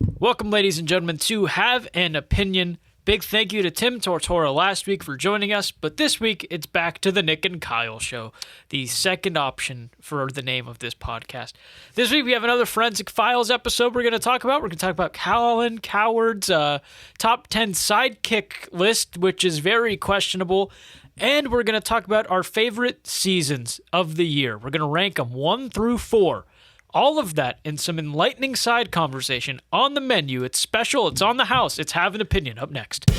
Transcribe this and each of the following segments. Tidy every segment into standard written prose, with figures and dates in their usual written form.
Welcome, ladies and gentlemen, to Have an Opinion. Big thank you to Tim Tortora last week for joining us, but this week it's back to the Nick and Kyle Show, the second option for the name of this podcast. This week we have another Forensic Files episode we're going to talk about. We're going to talk about Colin Cowherd's top 10 sidekick list, which is very questionable. And we're going to talk about our favorite seasons of the year. We're going to rank them 1 through 4. All of that and some enlightening side conversation on the menu. It's special. It's on the house. It's Have an Opinion up next.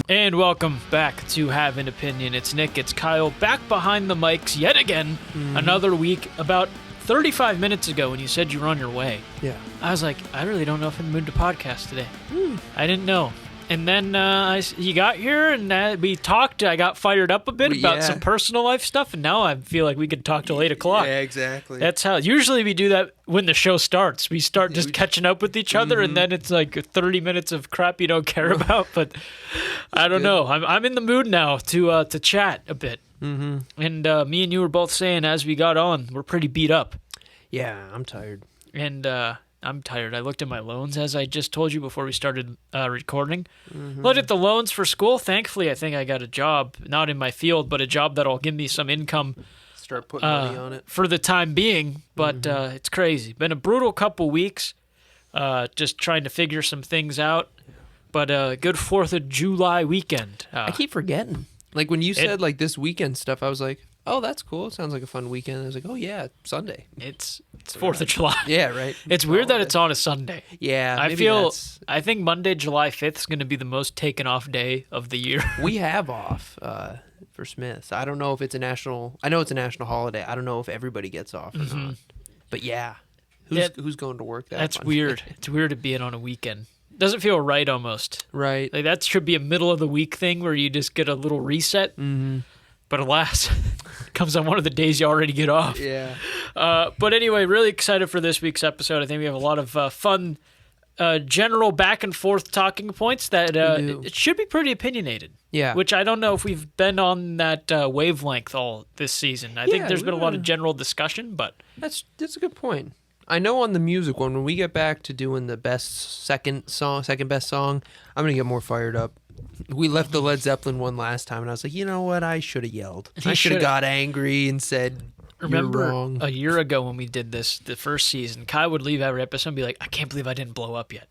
And welcome back to Have an Opinion. It's Nick. It's Kyle back behind the mics yet again. Another week. About 35 minutes ago when you said you were on your way. Yeah. I was like, I really don't know if I'm in the mood to podcast today. I didn't know. And then you got here, and we talked. I got fired up a bit about some personal life stuff, and now I feel like we could talk till 8 o'clock. Yeah, exactly. That's how. Usually we do that when the show starts. We start just catching up with each other, and then it's like 30 minutes of crap you don't care about. But I don't know. I'm in the mood now to chat a bit. And me and you were both saying as we got on, we're pretty beat up. Yeah, I'm tired. And I'm tired. I looked at my loans, as I just told you before we started recording. Looked at the loans for school. Thankfully, I think I got a job, not in my field, but a job that'll give me some income. Start putting money on it. For the time being, but it's crazy. Been a brutal couple weeks, just trying to figure some things out. But a good 4th of July weekend. I keep forgetting. Like when you said like this weekend stuff, I was like, oh, that's cool. It sounds like a fun weekend. I was like, oh yeah, Sunday. It's 4th of July. Yeah, right. It's weird that it's on a Sunday. Yeah, I think Monday, July 5th is going to be the most taken off day of the year. We have off for Smiths. I don't know if it's a national. I know it's a national holiday. I don't know if everybody gets off or not. But yeah, who's going to work that? That's Monday? weird. It's weird to be in on a weekend. Doesn't feel right almost. Right. Like that should be a middle of the week thing where you just get a little reset. But alas, it comes on one of the days you already get off. Yeah. But anyway, really excited for this week's episode. I think we have a lot of fun, general back and forth talking points that it should be pretty opinionated. Yeah. Which I don't know if we've been on that wavelength all this season. I think there's been a lot of general discussion, but that's a good point. I know on the music one, when we get back to doing the second best song, I'm gonna get more fired up. We left the Led Zeppelin one last time, and I was like, you know what? I should have yelled. I should have got angry and said, remember you're wrong. A year ago when we did this, the first season, Kai would leave every episode and be like, I can't believe I didn't blow up yet.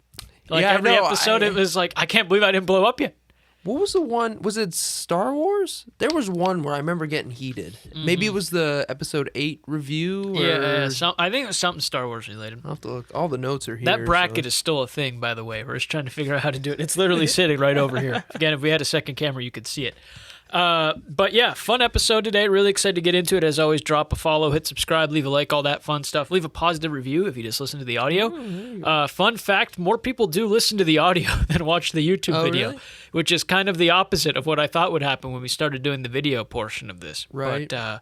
Like every episode, it was like, I can't believe I didn't blow up yet. What was the one? Was it Star Wars? There was one where I remember getting heated. Maybe it was the episode 8 review. Yeah, I think it was something Star Wars related. I'll have to look. All the notes are here. That bracket is still a thing, by the way. We're just trying to figure out how to do it. It's literally sitting right over here. Again, if we had a second camera, you could see it. But yeah, fun episode today. Really excited to get into it. As always, drop a follow, hit subscribe, leave a like, all that fun stuff. Leave a positive review if you just listen to the audio. Fun fact, more people do listen to the audio than watch the YouTube video, really? Which is kind of the opposite of what I thought would happen when we started doing the video portion of this. Right. But,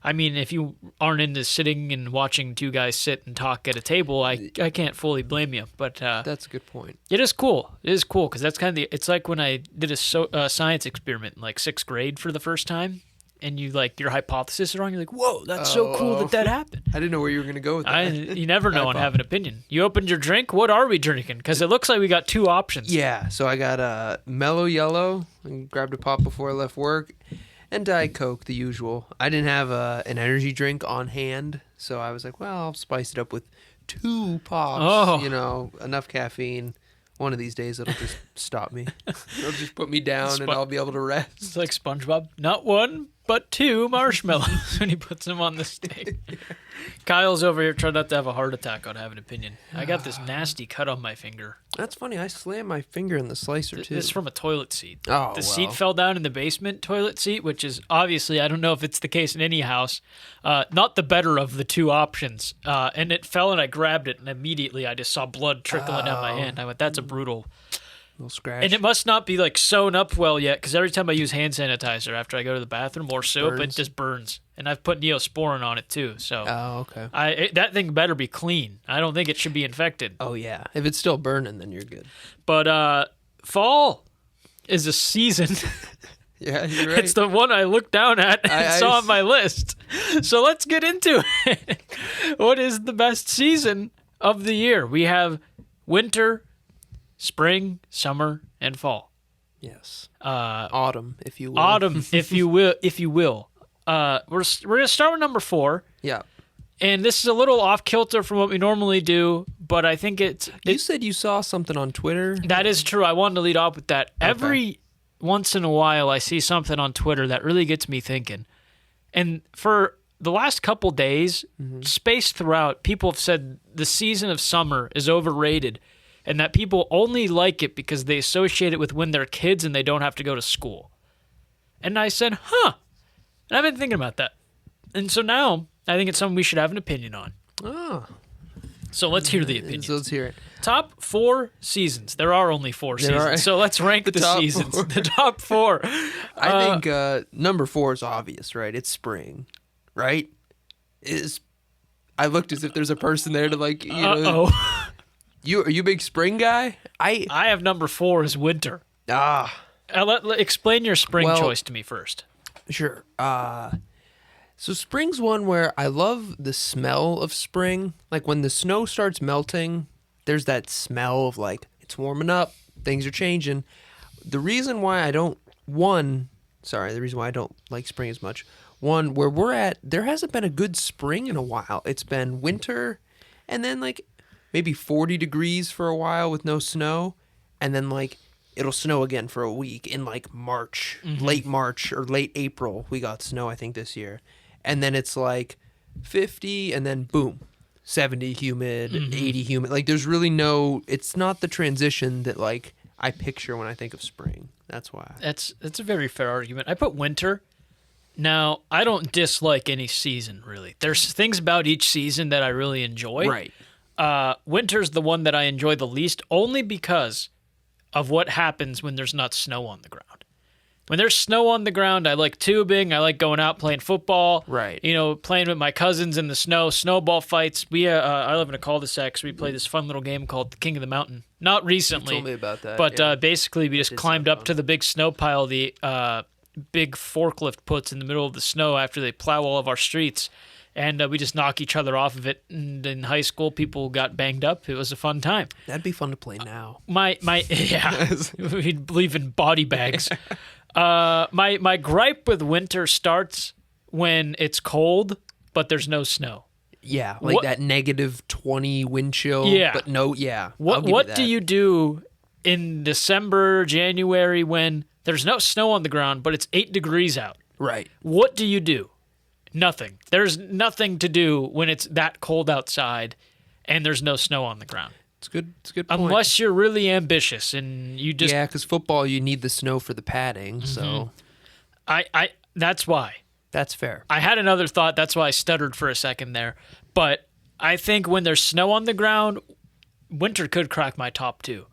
I mean, if you aren't into sitting and watching two guys sit and talk at a table, I can't fully blame you. But that's a good point. It is cool. It is cool because that's kind of it's like when I did a science experiment in like 6th grade for the first time, and you like your hypothesis is wrong. You're like, whoa, that's so cool that happened. I didn't know where you were going to go with that. You never know and have an opinion. You opened your drink. What are we drinking? Because it looks like we got 2 options. Yeah, so I got a Mellow Yellow. I grabbed a pop before I left work. And Diet Coke, the usual. I didn't have an energy drink on hand, so I was like, well, I'll spice it up with 2 pops. Oh. You know, enough caffeine. One of these days, it'll just stop me. It'll just put me down, and I'll be able to rest. It's like SpongeBob. Not 1, but 2 marshmallows when he puts them on the steak. Kyle's over here trying not to have a heart attack on Have an Opinion. I got this nasty cut on my finger. That's funny. I slammed my finger in the slicer, too. This is from a toilet seat. Oh, the seat fell down in the basement toilet seat, which is obviously, I don't know if it's the case in any house, not the better of the 2 options. And it fell, and I grabbed it, and immediately I just saw blood trickling down my hand. I went, that's a brutal... little scratch. And it must not be like sewn up well yet, because every time I use hand sanitizer after I go to the bathroom or soap, it just burns. And I've put Neosporin on it too. So okay. That thing better be clean. I don't think it should be infected. Oh yeah, if it's still burning, then you're good. But fall is a season Yeah, you're right. It's the one I looked down at and saw on my list. So let's get into it. What is the best season of the year? We have winter, spring, summer, and fall. Yes. Autumn, if you will. Autumn, if you will. We're gonna start with number 4. Yeah. And this is a little off kilter from what we normally do, but I think You said you saw something on Twitter. That is true. I wanted to lead off with that. Okay. Every once in a while, I see something on Twitter that really gets me thinking. And for the last couple days, spaced throughout, people have said the season of summer is overrated and that people only like it because they associate it with when they're kids and they don't have to go to school. And I said, huh. And I've been thinking about that. And so now I think it's something we should have an opinion on. Oh. So let's hear the opinion. So let's hear it. Top 4 seasons. There are only 4 seasons. So let's rank the seasons. 4. The top 4. I think number 4 is obvious, right? It's spring, right? I looked as if there's a person there to like, you know. Uh-oh. Are you a big spring guy? I have number 4 as winter. Explain your spring choice to me first. Sure. So spring's one where I love the smell of spring. Like when the snow starts melting, there's that smell of like it's warming up, things are changing. The reason why I don't like spring as much. One, where we're at, there hasn't been a good spring in a while. It's been winter and then like maybe 40 degrees for a while with no snow, and then like it'll snow again for a week in like March, late March or late April. We got snow, I think, this year. And then it's like 50 and then boom, 70 humid, 80 humid. Like there's really it's not the transition that like I picture when I think of spring. That's why. That's a very fair argument. I put winter. Now, I don't dislike any season, really. There's things about each season that I really enjoy. Right. Winter's the one that I enjoy the least, only because of what happens when there's not snow on the ground. When there's snow on the ground, I like tubing. I like going out playing football. Right. You know, playing with my cousins in the snow, snowball fights. I live in a cul-de-sac, so we play this fun little game called the King of the Mountain. Not recently. You told me about that. But basically, we just climbed up to the big snow pile the big forklift puts in the middle of the snow after they plow all of our streets. And we just knock each other off of it. And in high school, people got banged up. It was a fun time. That'd be fun to play now. Yeah, we'd believe in body bags. My gripe with winter starts when it's cold, but there's no snow. Yeah, like that -20 wind chill. Yeah, but no, yeah. What do you do in December, January when there's no snow on the ground, but it's 8 degrees out? Right. What do you do? Nothing. There's nothing to do when it's that cold outside and there's no snow on the ground. It's good point. Unless you're really ambitious and you just... Yeah, because football, you need the snow for the padding, so... That's why. That's fair. I had another thought. That's why I stuttered for a second there. But I think when there's snow on the ground, winter could crack my top 2.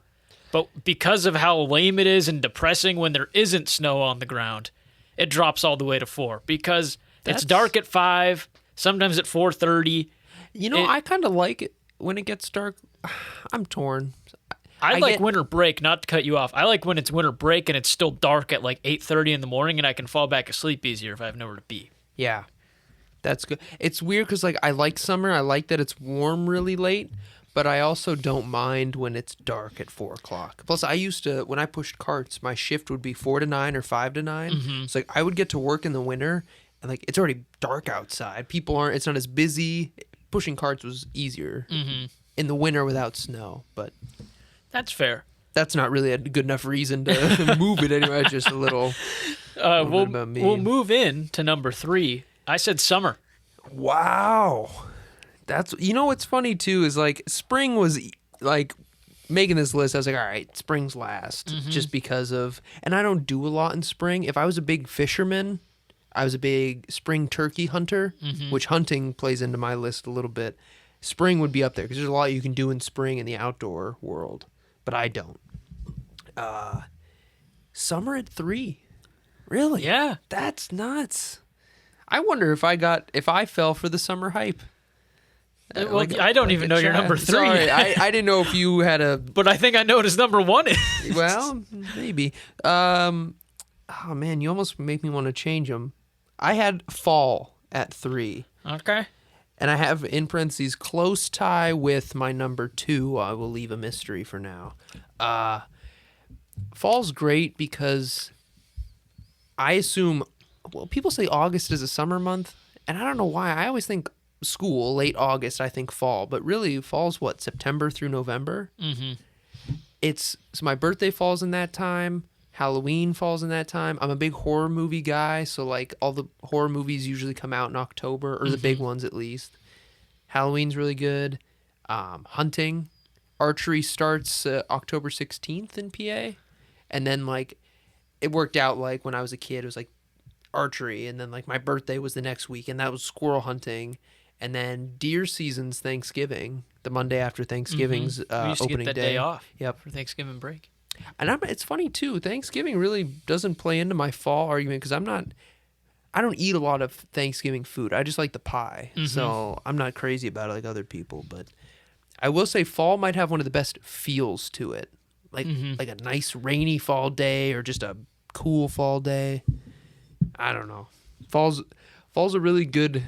But because of how lame it is and depressing when there isn't snow on the ground, it drops all the way to 4. Because it's dark at 5, sometimes at 4:30. You know, I kind of like it when it gets dark. I'm torn. I like winter break, not to cut you off. I like when it's winter break and it's still dark at like 8:30 in the morning and I can fall back asleep easier if I have nowhere to be. Yeah, that's good. It's weird because like I like summer. I like that it's warm really late, but I also don't mind when it's dark at 4 o'clock. Plus, I used to, when I pushed carts, my shift would be 4 to 9 or 5 to 9. It's like I would get to work in the winter and like it's already dark outside. It's not as busy. Pushing carts was easier in the winter without snow, but that's fair. That's not really a good enough reason to move it anyway. Just a little. We'll move in to number 3. I said summer. Wow, what's funny too is like spring was like making this list. I was like, all right, spring's last, just because of, and I don't do a lot in spring. If I was a big fisherman, I was a big spring turkey hunter, which hunting plays into my list a little bit. Spring would be up there because there's a lot you can do in spring in the outdoor world, but I don't. Summer at 3. Really? Yeah. That's nuts. I wonder if I fell for the summer hype. Well, I don't even know your number 3. Sorry, I didn't know if you had a... But I think I know what his number 1 is. Well, maybe. Oh man, you almost make me want to change them. I had fall at 3. Okay. And I have in parentheses close tie with my number 2. I will leave a mystery for now. Fall's great because I assume, well, people say August is a summer month, and I don't know why. I always think school, late August, I think fall, but really fall's what, September through November? Mm-hmm. So my birthday falls in that time. Halloween falls in that time. I'm a big horror movie guy, so like all the horror movies usually come out in October, or the big ones at least. Halloween's really good. Hunting, archery starts October 16th in PA, and then like it worked out like when I was a kid, it was like archery, and then like my birthday was the next week, and that was squirrel hunting, and then deer season's Thanksgiving, the Monday after Thanksgiving's We used to opening get that day off. Yep. For Thanksgiving break. And it's funny too. Thanksgiving really doesn't play into my fall argument because I don't eat a lot of Thanksgiving food. I just like the pie, so I'm not crazy about it like other people. But I will say fall might have one of the best feels to it, like a nice rainy fall day or just a cool fall day. I don't know. Fall's a really good.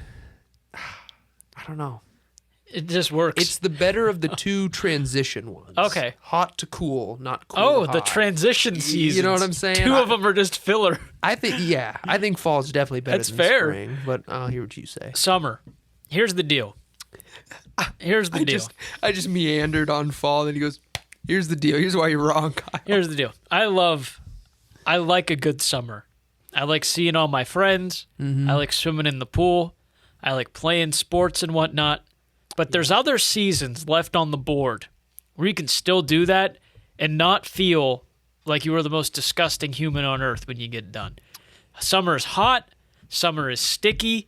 I don't know. It just works. It's the better of the two transition ones. Okay. Hot to cool, not cool Oh, to the hot. transition season. You know what I'm saying? Two of them are just filler. I think fall is definitely better That's than fair. spring, but I'll hear what you say. Summer. Here's the deal. I just meandered on fall, and he goes, here's the deal. Here's why you're wrong, Kyle. Here's the deal. I like a good summer. I like seeing all my friends. I like swimming in the pool. I like playing sports and whatnot. But there's other seasons left on the board where you can still do that and not feel like you are the most disgusting human on earth when you get done. Summer is hot. Summer is sticky.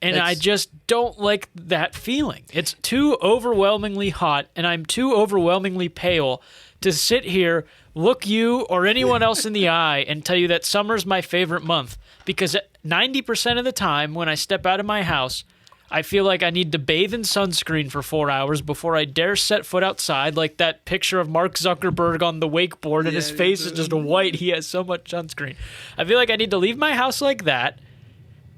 And I just don't like that feeling. It's too overwhelmingly hot, and I'm too overwhelmingly pale to sit here, look you or anyone else in the eye, and tell you that summer's my favorite month. Because 90% of the time when I step out of my house, I feel like I need to bathe in sunscreen for 4 hours before I dare set foot outside, like that picture of Mark Zuckerberg on the wakeboard, and his face is just white. He has so much sunscreen. I feel like I need to leave my house like that,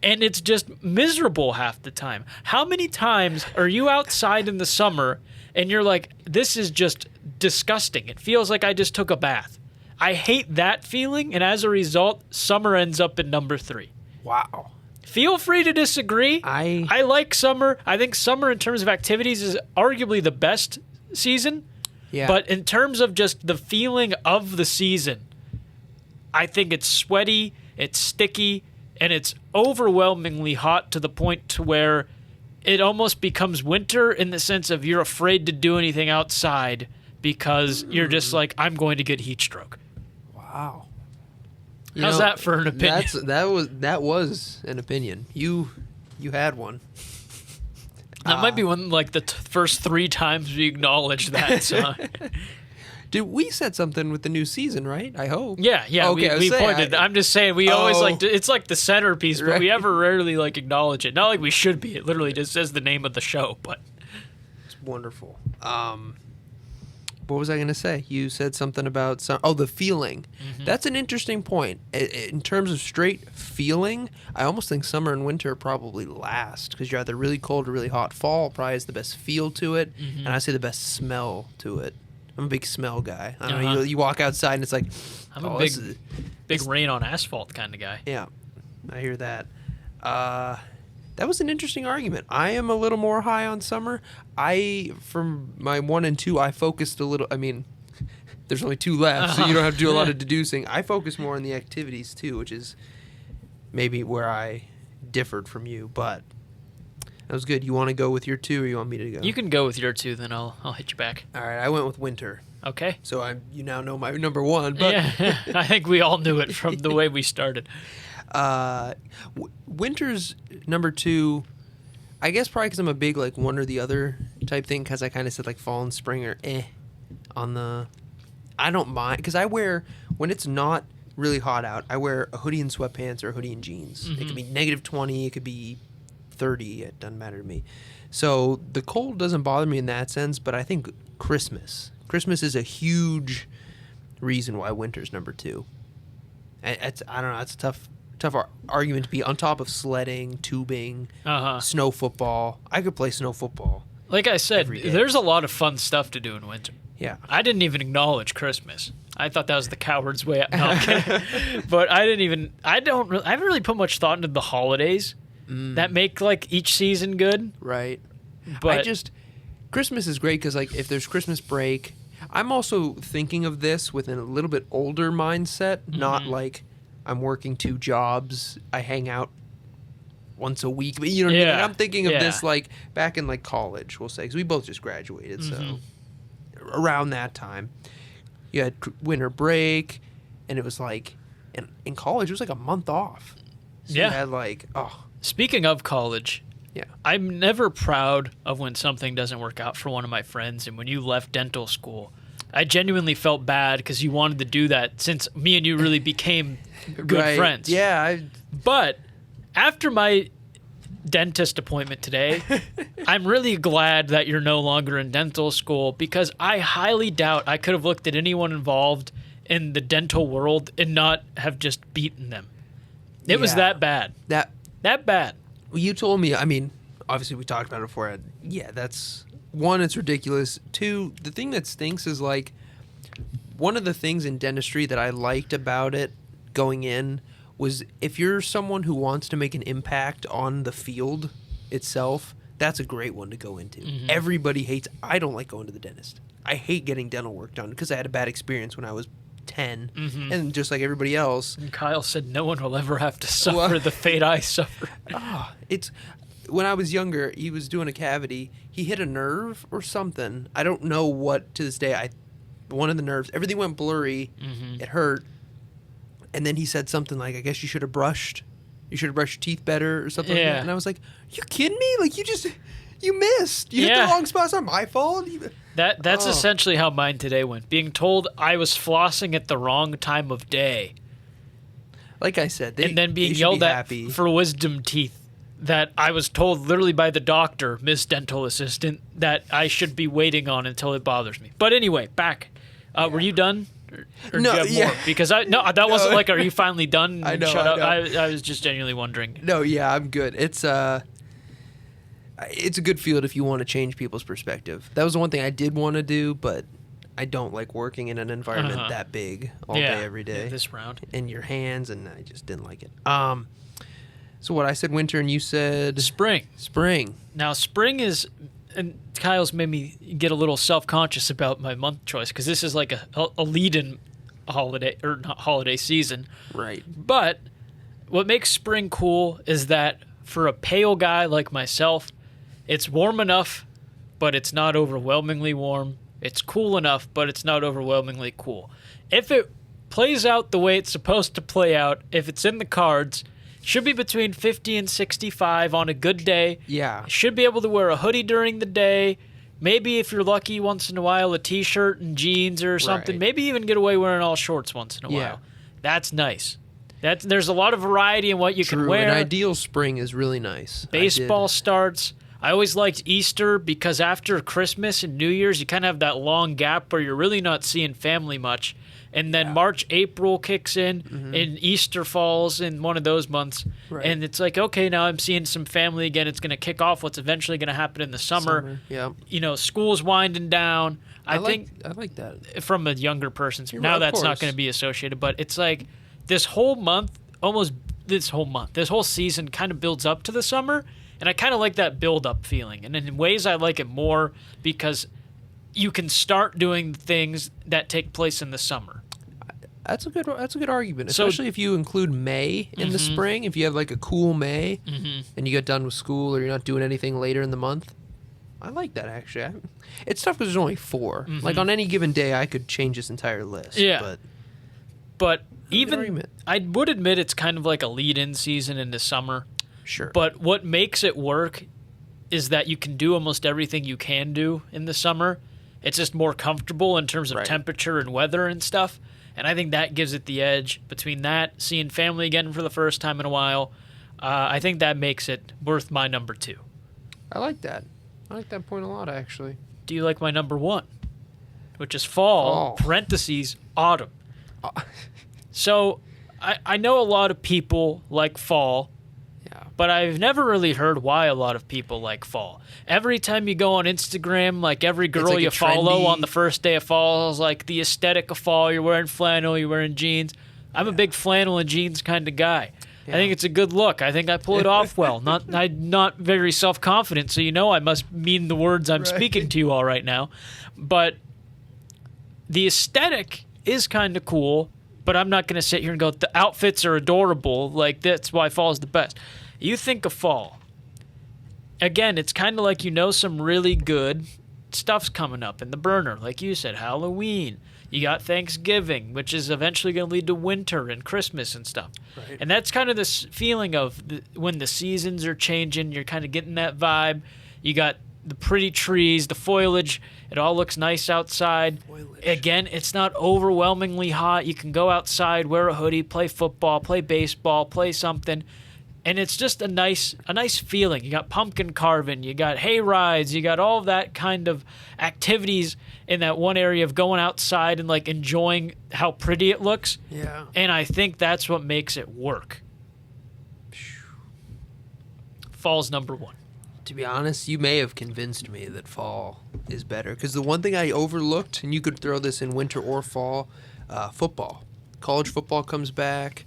and it's just miserable half the time. How many times are you outside in the summer, and you're like, this is just disgusting. It feels like I just took a bath. I hate that feeling, and as a result, summer ends up in number 3. Wow. Feel free to disagree. I like summer. I think summer in terms of activities is arguably the best season. Yeah. But in terms of just the feeling of the season, I think it's sweaty, it's sticky, and it's overwhelmingly hot to the point to where it almost becomes winter in the sense of you're afraid to do anything outside because you're just like, I'm going to get heat stroke. Wow. How's that for an opinion? That was an opinion. You had one. That might be one like the first 3 times we acknowledged that. So. Dude, we said something with the new season, right? I hope. Yeah. Okay, we pointed. I'm just saying we always like to, it's like the centerpiece, but we Right. ever rarely like acknowledge it. Not like we should be. It literally just says the name of the show, but It's wonderful. What was I going to say? You said something about the feeling. That's an interesting point. In terms of straight feeling, I almost think summer and winter probably last because you're either really cold or really hot. Fall probably has the best feel to it, and I say the best smell to it. I'm a big smell guy. I don't know, you walk outside and it's like, I'm a big rain on asphalt kind of guy. Yeah, I hear that. That was an interesting argument. I am a little more high on summer. From my 1 and 2, I focused a little. I mean, there's only 2 left, so you don't have to do a lot of deducing. I focus more on the activities too, which is maybe where I differed from you. But that was good. You want to go with your 2, or you want me to go? You can go with your 2, then I'll hit you back. All right, I went with winter. Okay. So you now know my number 1. But Yeah, I think we all knew it from the way we started. Winter's number 2. I guess probably because I'm a big like one or the other type thing. Because I kind of said like fall and spring or on the. I don't mind because I wear when it's not really hot out. I wear a hoodie and sweatpants or a hoodie and jeans. It could be -20. It could be 30. It doesn't matter to me. So the cold doesn't bother me in that sense. But I think Christmas is a huge reason why winter's number 2. I don't know. It's a tough argument to be on top of sledding, tubing, snow football. I could play snow football. Like I said, there's a lot of fun stuff to do in winter. Yeah. I didn't even acknowledge Christmas. I thought that was the coward's way out. No, I'm kidding. But I haven't really put much thought into the holidays that make like each season good. Right. But Christmas is great because like if there's Christmas break, I'm also thinking of this within a little bit older mindset, not like I'm working 2 jobs, I hang out once a week. But you know what I mean? Like, I'm thinking of this like back in like college, we'll say, because we both just graduated, so around that time, you had winter break, and it was like in college it was like a month off. So you had like Speaking of college, I'm never proud of when something doesn't work out for one of my friends. And when you left dental school, I genuinely felt bad because you wanted to do that since me and you really became good friends. Yeah. But after my dentist appointment today, I'm really glad that you're no longer in dental school because I highly doubt I could have looked at anyone involved in the dental world and not have just beaten them. It was that bad. That bad. Well, you told me, I mean, obviously we talked about it before. Yeah, that's, 1, it's ridiculous. 2, the thing that stinks is like, one of the things in dentistry that I liked about it going in was if you're someone who wants to make an impact on the field itself, that's a great one to go into. Everybody hates, I don't like going to the dentist. I hate getting dental work done because I had a bad experience when I was 10, and just like everybody else. And Kyle said no one will ever have to suffer the fate I suffered. It's when I was younger, he was doing a cavity. He hit a nerve or something. I don't know what to this day. One of the nerves, everything went blurry. It hurt. And then he said something like, I guess you should have brushed your teeth better or something like that. And I was like, you kidding me? Like, you missed. You hit the wrong spot. It's not my fault. That's essentially how mine today went. Being told I was flossing at the wrong time of day. Like I said, and then being yelled at for wisdom teeth that I was told literally by the doctor, Miss Dental Assistant, that I should be waiting on until it bothers me. But anyway, back. Were you done? Or no, do you have more? Because that wasn't like, are you finally done? I know. Shut up. I was just genuinely wondering. No, yeah, I'm good. It's a good field if you want to change people's perspective. That was the one thing I did want to do, but I don't like working in an environment that big all day, every day. This round. In your hands, and I just didn't like it. So what, I said winter, and you said... Spring. Spring. Now, spring is... And Kyle's made me get a little self-conscious about my month choice, because this is like a lead-in holiday, or not holiday season. Right. But what makes spring cool is that for a pale guy like myself, it's warm enough, but it's not overwhelmingly warm. It's cool enough, but it's not overwhelmingly cool. If it plays out the way it's supposed to play out, if it's in the cards, should be between 50 and 65 on a good day. Yeah. Should be able to wear a hoodie during the day. Maybe if you're lucky once in a while, a t-shirt and jeans or something. Right. Maybe even get away wearing all shorts once in a while. That's nice. There's a lot of variety in what you can wear. An ideal spring is really nice. Baseball starts. I always liked Easter because after Christmas and New Year's, you kind of have that long gap where you're really not seeing family much. And then March, April kicks in, and Easter falls in one of those months. Right. And it's like, okay, now I'm seeing some family again. It's going to kick off what's eventually going to happen in the summer. Yeah. You know, school's winding down. I think I like that. From a younger person's, You're now right, that's not going to be associated. But it's like this whole month, this whole season kind of builds up to the summer. And I kind of like that build-up feeling. And in ways I like it more because you can start doing things that take place in the summer. That's a good argument, especially if you include May in the spring. If you have like a cool May and you get done with school or you're not doing anything later in the month. I like that, actually. It's tough because there's only 4. Like on any given day, I could change this entire list. Yeah. But even I would admit it's kind of like a lead-in season into summer. Sure. But what makes it work is that you can do almost everything you can do in the summer. It's just more comfortable in terms of temperature and weather and stuff. And I think that gives it the edge. Between that, seeing family again for the first time in a while, I think that makes it worth my number 2. I like that. I like that point a lot, actually. Do you like my number 1? Which is fall, parentheses, autumn. So I know a lot of people like fall, Yeah. but I've never really heard why a lot of people like fall. Every time you go on Instagram, like every girl like you a follow trendy- on the first day of fall is like the aesthetic of fall. You're wearing flannel, you're wearing jeans. I'm a big flannel and jeans kind of guy. I think it's a good look. I think I pull it off well. I'm not very self-confident, so I must mean the words I'm speaking to you all right now. But the aesthetic is kind of cool, but I'm not going to sit here and go, the outfits are adorable. Like, that's why fall is the best. You think of fall. Again, it's kind of like some really good stuff's coming up in the burner. Like you said, Halloween. You got Thanksgiving, which is eventually going to lead to winter and Christmas and stuff. Right. And that's kind of this feeling of when the seasons are changing, you're kind of getting that vibe. You got the pretty trees, the foliage. It all looks nice outside. Foliage. Again, it's not overwhelmingly hot. You can go outside, wear a hoodie, play football, play baseball, play something. And it's just a nice feeling. You got pumpkin carving, you got hay rides, you got all of that kind of activities in that one area of going outside and like enjoying how pretty it looks. Yeah. And I think that's what makes it work. Fall's number one. To be honest, you may have convinced me that fall is better. Because the one thing I overlooked, and you could throw this in winter or fall, football. College football comes back.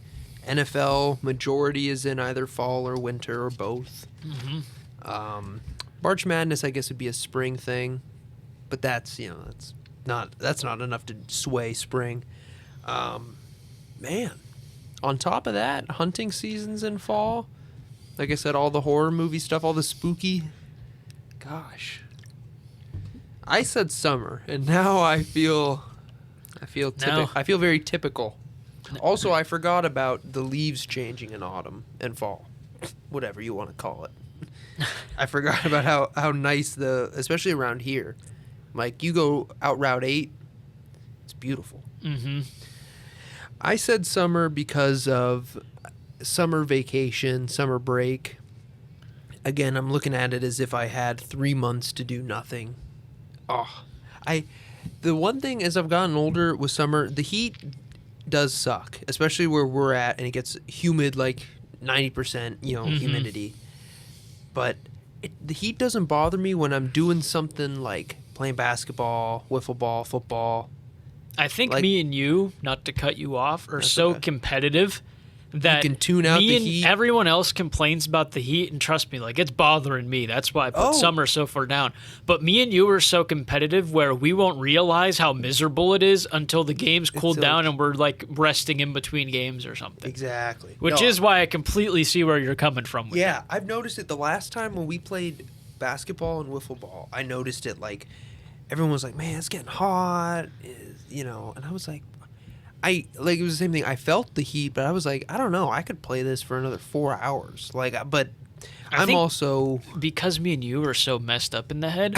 NFL majority is in either fall or winter or both. Mm-hmm. March Madness, I guess, would be a spring thing, but that's not enough to sway spring. Man, on top of that, hunting seasons in fall. Like I said, all the horror movie stuff, all the spooky. Gosh, I said summer, and now I feel very typical. Also, I forgot about the leaves changing in autumn and fall, whatever you want to call it. I forgot about how nice especially around here, like you go out Route 8, it's beautiful. Mm-hmm. I said summer because of summer vacation, summer break. Again, I'm looking at it as if I had 3 months to do nothing. The one thing as I've gotten older with summer, the heat does suck, especially where we're at, and it gets humid, like 90%, humidity. But the heat doesn't bother me when I'm doing something like playing basketball, wiffle ball, football. I think Like- me and you, not to cut you off, are That's so okay. competitive that You can tune out me the and heat. everyone else complains about the heat, and trust me, like it's bothering me. That's why I put Oh. summer so far down. But me and you are so competitive where we won't realize how miserable it is until the game's cooled so- down and we're like resting in between games or something. Exactly. Which No, is why I completely see where you're coming from with Yeah, I've noticed it the last time when we played basketball and wiffle ball. I noticed it, like, everyone was like, man, it's getting hot, and I was like, it was the same thing. I felt the heat, but I was like, I don't know, I could play this for another 4 hours. But I I'm think- also, because me and you are so messed up in the head,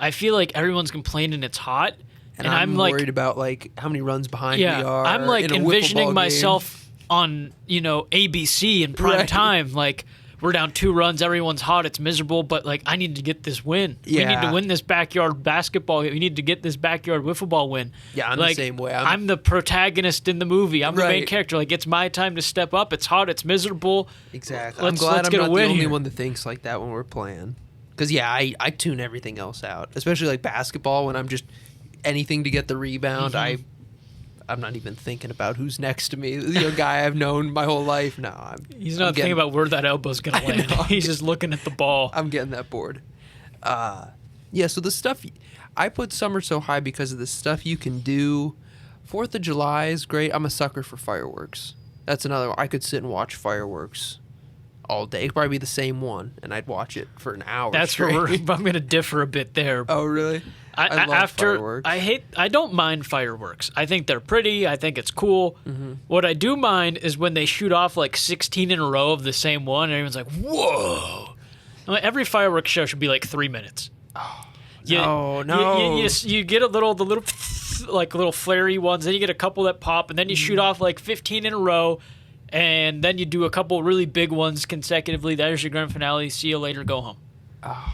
I feel like everyone's complaining it's hot. and I'm I'm like, worried about, like, how many runs behind we yeah, are. I'm like in a wiffle ball envisioning game. myself on, ABC in prime Right. time. Like, we're down 2 runs, everyone's hot, it's miserable, but like, I need to get this win. We need Yeah. to win this backyard basketball. We need to get this backyard wiffle ball win. Yeah, I'm like, the same way. I'm the protagonist in the movie. I'm the main Right. character. Like, it's my time to step up. It's hot, it's miserable. Exactly. Let's I'm glad I'm get a not the win only here. one that thinks like that when we're playing. Because, yeah, I tune everything else out. Especially, like, basketball, when I'm just anything to get the rebound. Mm-hmm. I'm not even thinking about who's next to me. Guy I've known my whole life. No, He's not thinking about where that elbow's going to land. know. He's just looking at the ball. I'm getting that bored. Yeah, so the stuff... I put summer so high because of the stuff you can do. 4th of July is great. I'm a sucker for fireworks. That's another one. I could sit and watch fireworks all day. It'd probably be the same one, and I'd watch it for an hour That's straight. where I'm going to differ a bit there. Oh, really? I love fireworks. I don't mind fireworks. I think they're pretty. I think it's cool. Mm-hmm. What I do mind is when they shoot off like 16 in a row of the same one, and everyone's like, "Whoa!" I'm like, every fireworks show should be like 3 minutes. No. You get the little like little flary ones, then you get a couple that pop, and then you shoot off like 15 in a row, and then you do a couple really big ones consecutively. There's your grand finale. See you later. Go home.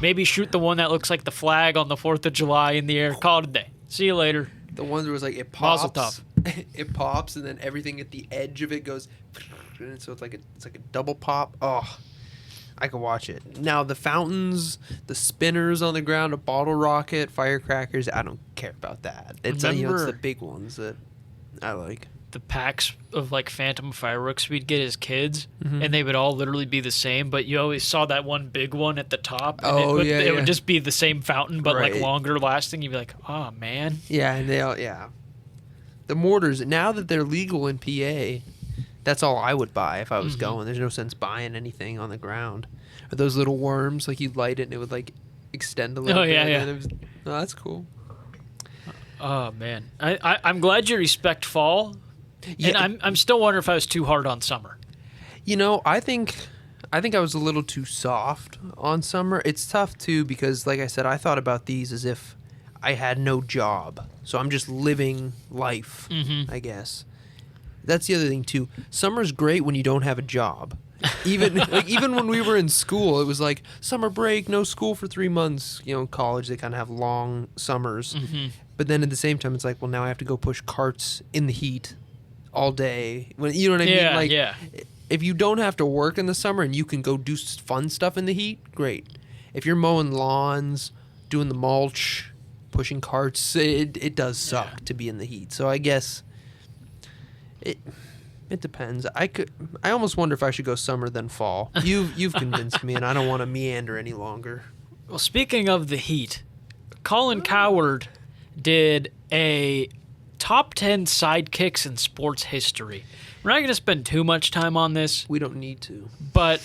Maybe shoot the one that looks like the flag on the 4th of July in the air. Call it a day. See you later. The ones where it was like it pops. Mazel tov. it pops, and then everything at the edge of it goes, and so it's like a double pop. Oh, I could watch it. Now the fountains, the spinners on the ground, a bottle rocket, firecrackers. I don't care about that. It's it's the big ones that I like. The packs of like phantom fireworks we'd get as kids, and they would all literally be the same, but you always saw that one big one at the top. And it would just be the same fountain, but like longer lasting. You'd be like, oh man. Yeah, and the mortars, now that they're legal in PA, that's all I would buy if I was going. There's no sense buying anything on the ground. Or those little worms, like you'd light it and it would like extend a little bit. That's cool. Oh man, I'm glad you respect fall. Yeah. And I'm still wondering if I was too hard on summer. I think I was a little too soft on summer. It's tough too because, like I said, I thought about these as if I had no job, so I'm just living life. I guess that's the other thing too. Summer's great when you don't have a job. Even when we were in school, it was like summer break, no school for 3 months. College, they kind of have long summers, but then at the same time, it's like, well, now I have to go push carts in the heat all day. You know what I mean? Like, if you don't have to work in the summer and you can go do fun stuff in the heat, great. If you're mowing lawns, doing the mulch, pushing carts, it does suck to be in the heat. So I guess it depends. I almost wonder if I should go summer than fall. You've convinced me, and I don't want to meander any longer. Well, speaking of the heat, Colin Cowherd did a top 10 sidekicks in sports history. We're not going to spend too much time on this. We don't need to. But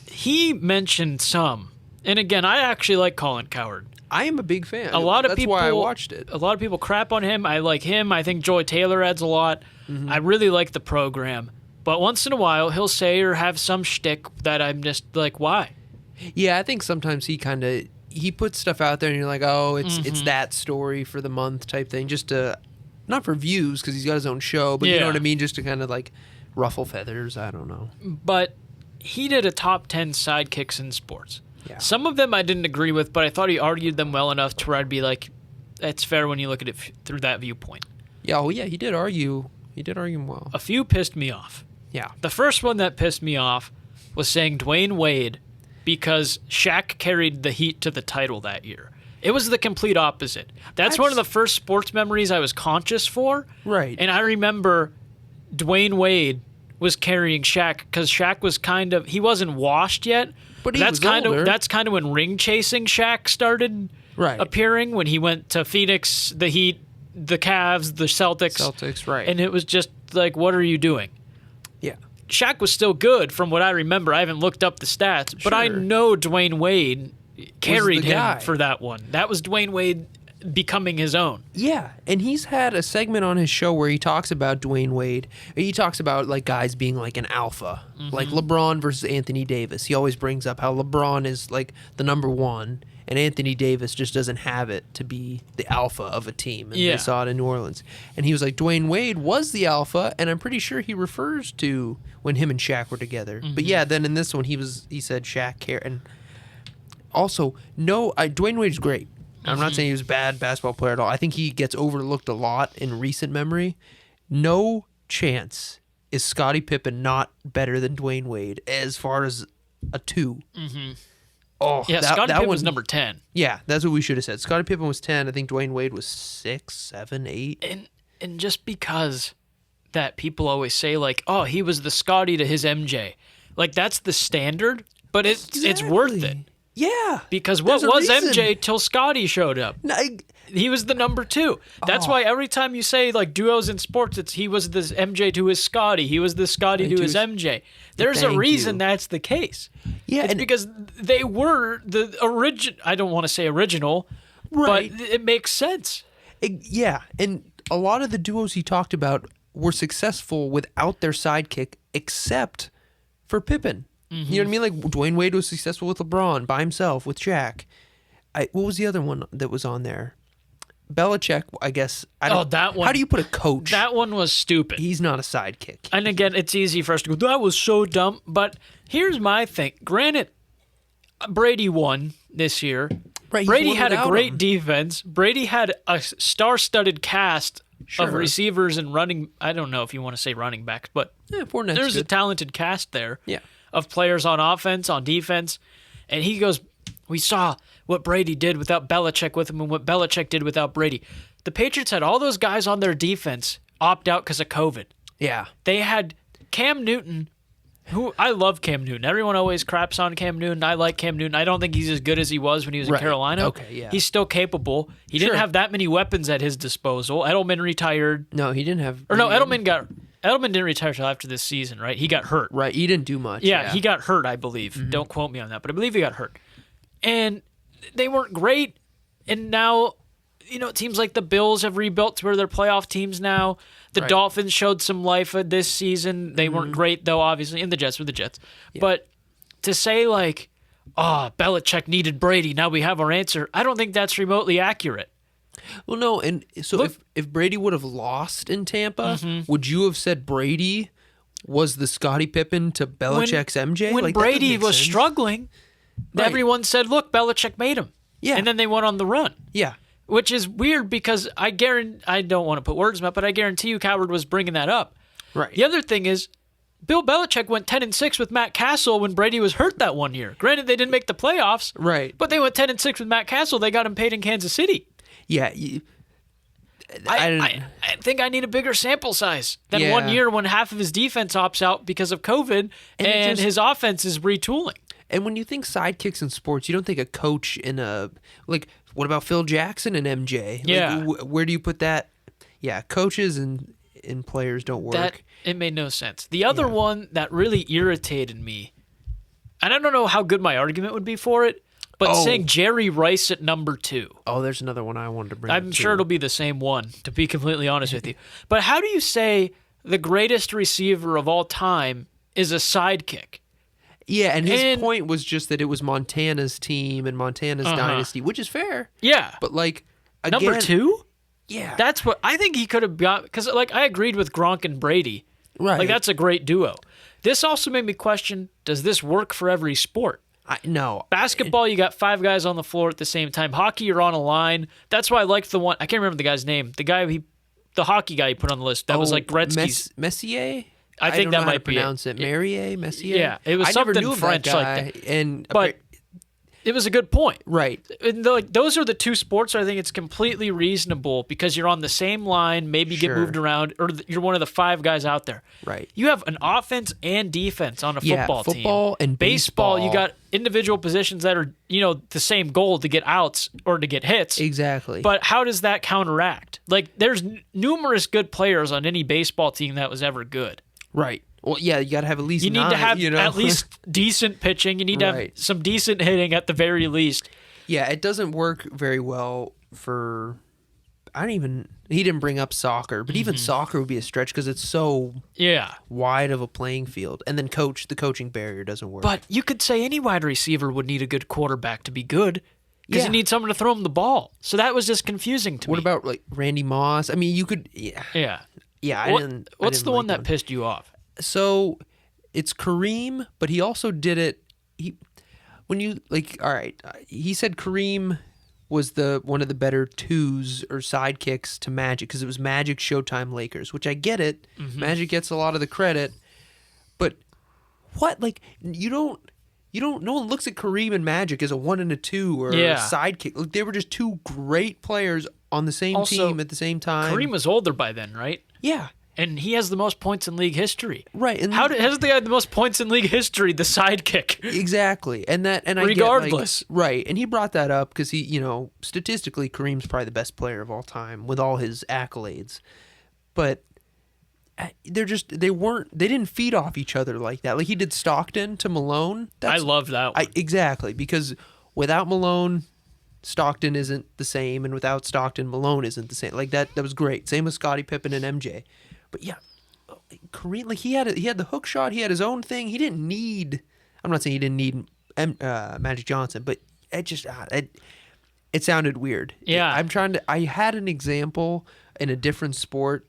he mentioned some. And again, I actually like Colin Cowherd. I am a big fan. That's why I watched it. A lot of people crap on him. I like him. I think Joy Taylor adds a lot. I really like the program. But once in a while, he'll say or have some shtick that I'm just like, why? Yeah, I think sometimes he puts stuff out there and you're like, oh, it's that story for the month type thing, just to, not for views because he's got his own show, but you know what I mean, just to kind of like ruffle feathers. I don't know. But he did a top 10 sidekicks in sports. Yeah. Some of them I didn't agree with, but I thought he argued them well enough to where I'd be like, that's fair when you look at it through that viewpoint. Yeah, he did argue. He did argue him well. A few pissed me off. Yeah. The first one that pissed me off was saying Dwayne Wade because Shaq carried the Heat to the title that year. It was the complete opposite. That's one of the first sports memories I was conscious for. Right. And I remember Dwayne Wade was carrying Shaq because Shaq was he wasn't washed yet. But that's older. That's kind of when ring chasing Shaq started appearing, when he went to Phoenix, the Heat, the Cavs, the Celtics. Right. And it was just like, what are you doing? Yeah. Shaq was still good from what I remember. I haven't looked up the stats, but I know Dwayne Wade carried him for that one. That was Dwayne Wade becoming his own. Yeah, and he's had a segment on his show where he talks about Dwayne Wade. He talks about like guys being like an alpha, like LeBron versus Anthony Davis. He always brings up how LeBron is like the number one, and Anthony Davis just doesn't have it to be the alpha of a team. And they saw it in New Orleans. And he was like, Dwayne Wade was the alpha, and I'm pretty sure he refers to when him and Shaq were together. But yeah, then in this one, he said Shaq care. And also, Dwayne Wade's great. I'm not saying he was a bad basketball player at all. I think he gets overlooked a lot in recent memory. No chance is Scottie Pippen not better than Dwayne Wade as far as a 2. Oh, yeah, Scottie Pippen was number 10. Yeah, that's what we should have said. Scottie Pippen was 10. I think Dwayne Wade was 6, 7, 8. And just because that people always say like, oh, he was the Scottie to his MJ. Like that's the standard, but it's worth it. Yeah. Because what was MJ till Scottie showed up? He was the number 2. That's why every time you say like duos in sports, he was the MJ to his Scottie. He was the Scottie to his MJ. There's a reason that's the case. Yeah. It's because they were the original. I don't want to say original, but it makes sense. Yeah. And a lot of the duos he talked about were successful without their sidekick, except for Pippen. You know what I mean? Like Dwayne Wade was successful with LeBron by himself, with Shaq. What was the other one that was on there? Belichick, I guess. That one. How do you put a coach? That one was stupid. He's not a sidekick. And again, it's easy for us to go, that was so dumb. But here's my thing. Granted, Brady won this year. Right, Brady had a great defense. Brady had a star-studded cast Sure. of receivers and running. I don't know if you want to say running backs, but Fournette's there's a good. talented cast there Yeah. of players on offense, on defense. And he goes, we saw what Brady did without Belichick with him and what Belichick did without Brady. The Patriots had all those guys on their defense opt out because of COVID. Yeah. They had Cam Newton, who I love Cam Newton. Everyone always craps on Cam Newton. I like Cam Newton. I don't think he's as good as he was when he was in Right. Carolina. Okay, yeah. He's still capable. He didn't Sure. have that many weapons at his disposal. Edelman retired. No, he didn't have. Or no, Edelman didn't retire till after this season, right? He got hurt. Right, he didn't do much. Yeah, he got hurt, I believe. Don't quote me on that, but I believe he got hurt. And they weren't great. And now, it seems like the Bills have rebuilt to where they're playoff teams now. The Right. Dolphins showed some life this season. They weren't great, though, obviously. And the Jets were the Jets. Yeah. But to say, like, Belichick needed Brady, now we have our answer, I don't think that's remotely accurate. Well, no, and so if Brady would have lost in Tampa, would you have said Brady was the Scottie Pippen to Belichick's MJ? When Like, that doesn't Brady make was sense. struggling, Right. everyone said, look, Belichick made him. Yeah. And then they went on the run. Yeah. Which is weird because I don't want to put words in it, but I guarantee you Cowherd was bringing that up. Right. The other thing is, Bill Belichick went 10-6 with Matt Castle when Brady was hurt that one year. Granted, they didn't make the playoffs. Right. But they went 10-6 with Matt Castle. They got him paid in Kansas City. Yeah. I think I need a bigger sample size than Yeah. 1 year when half of his defense opts out because of COVID and his offense is retooling. And when you think sidekicks in sports, you don't think a coach in a like. What about Phil Jackson and MJ? Yeah. Like, where do you put that? Yeah, coaches and players don't work. It made no sense. The other one that really irritated me, and I don't know how good my argument would be for it, but saying Jerry Rice at number 2. Oh, there's another one I wanted to bring up, I'm too. sure it'll be the same one, to be completely honest with you. But how do you say the greatest receiver of all time is a sidekick? Yeah, and his point was just that it was Montana's team and Montana's dynasty, which is fair. Yeah. But, like, again, Number 2? Yeah. That's what I think he could have got, because, like, I agreed with Gronk and Brady. Right. Like, that's a great duo. This also made me question, does this work for every sport? No. Basketball, you got 5 guys on the floor at the same time. Hockey, you're on a line. That's why I liked the one, I can't remember the guy's name. The hockey guy he put on the list. That was like Gretzky's. Messier? I think don't that know how might to be pronounce it. Messier? Yeah, it was I never something knew of French that guy, like that. And But it was a good point. right. And those are the two sports where I think it's completely reasonable because you're on the same line, maybe get Sure. moved around, or you're one of the 5 guys out there. Right. You have an offense and defense on a football team. Football and baseball. You baseball. got individual positions that are, the same goal to get outs or to get hits. Exactly. But how does that counteract? Like, there's numerous good players on any baseball team that was ever good. right. Well, yeah, you got to have at least You need 9, to have you know? at least decent pitching. You need to have Right. some decent hitting at the very least. Yeah, it doesn't work very well for. He didn't bring up soccer, but even soccer would be a stretch because it's so Yeah. wide of a playing field. And then the coaching barrier doesn't work. But you could say any wide receiver would need a good quarterback to be good because Yeah. you need someone to throw him the ball. So that was just confusing to me. what about like Randy Moss? I mean, you could. Yeah. Yeah. Yeah. What's the one that pissed you off? So it's Kareem, but he also did it. All right, he said Kareem was one of the better 2s or sidekicks to Magic because it was Magic, Showtime, Lakers, which I get it. Magic gets a lot of the credit, but what? Like no one looks at Kareem and Magic as a 1 and a 2 or a sidekick. Like, they were just 2 great players on the same Also, team at the same time. Kareem was older by then, right? Yeah. And he has the most points in league history. Right. And Has the guy the most points in league history, the sidekick? Exactly. And I Regardless. get, like, right. And he brought that up because he, statistically, Kareem's probably the best player of all time with all his accolades. But they didn't feed off each other like that. Like he did Stockton to Malone. I love that one. Exactly. Because without Malone, Stockton isn't the same. And without Stockton, Malone isn't the same. Like that was great. Same with Scottie Pippen and MJ. But yeah, Kareem, like he had the hook shot. He had his own thing. He didn't need. I'm not saying he didn't need Magic Johnson, but it sounded weird. Yeah. I had an example in a different sport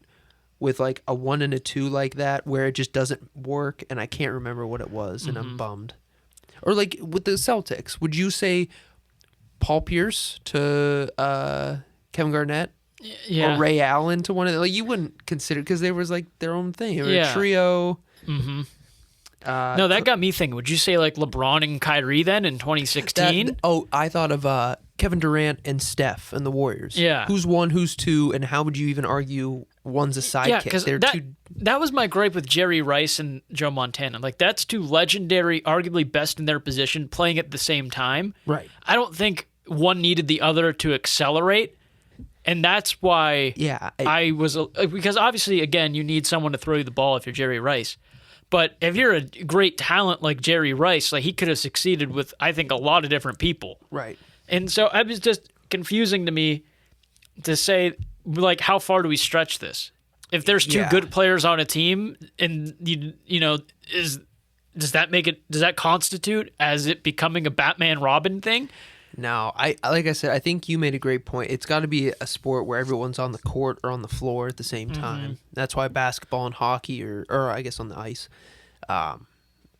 with like a 1 and a 2 like that where it just doesn't work, and I can't remember what it was, and I'm bummed. Or like with the Celtics, would you say Paul Pierce to Kevin Garnett Yeah. or Ray Allen to one of them. Like, you wouldn't consider, because they was like their own thing. It was Yeah. a trio. Mm-hmm. No, that got me thinking. Would you say like LeBron and Kyrie then in 2016? I thought of Kevin Durant and Steph and the Warriors. Yeah. Who's one, who's two, and how would you even argue one's a sidekick? Yeah, because They're two. that was my gripe with Jerry Rice and Joe Montana. Like, that's two legendary, arguably best in their position, playing at the same time. Right. I don't think one needed the other to accelerate, and that's why I was because obviously, again, you need someone to throw you the ball if you're Jerry Rice. But if you're a great talent like Jerry Rice, like, he could have succeeded with, I think, a lot of different people. Right. And so it was just confusing to me to say, like, how far do we stretch this? If there's two good players on a team, and you know, does that constitute as it becoming a Batman Robin thing? No, like I said, I think you made a great point. It's got to be a sport where everyone's on the court or on the floor at the same time. That's why basketball and hockey, or I guess on the ice. I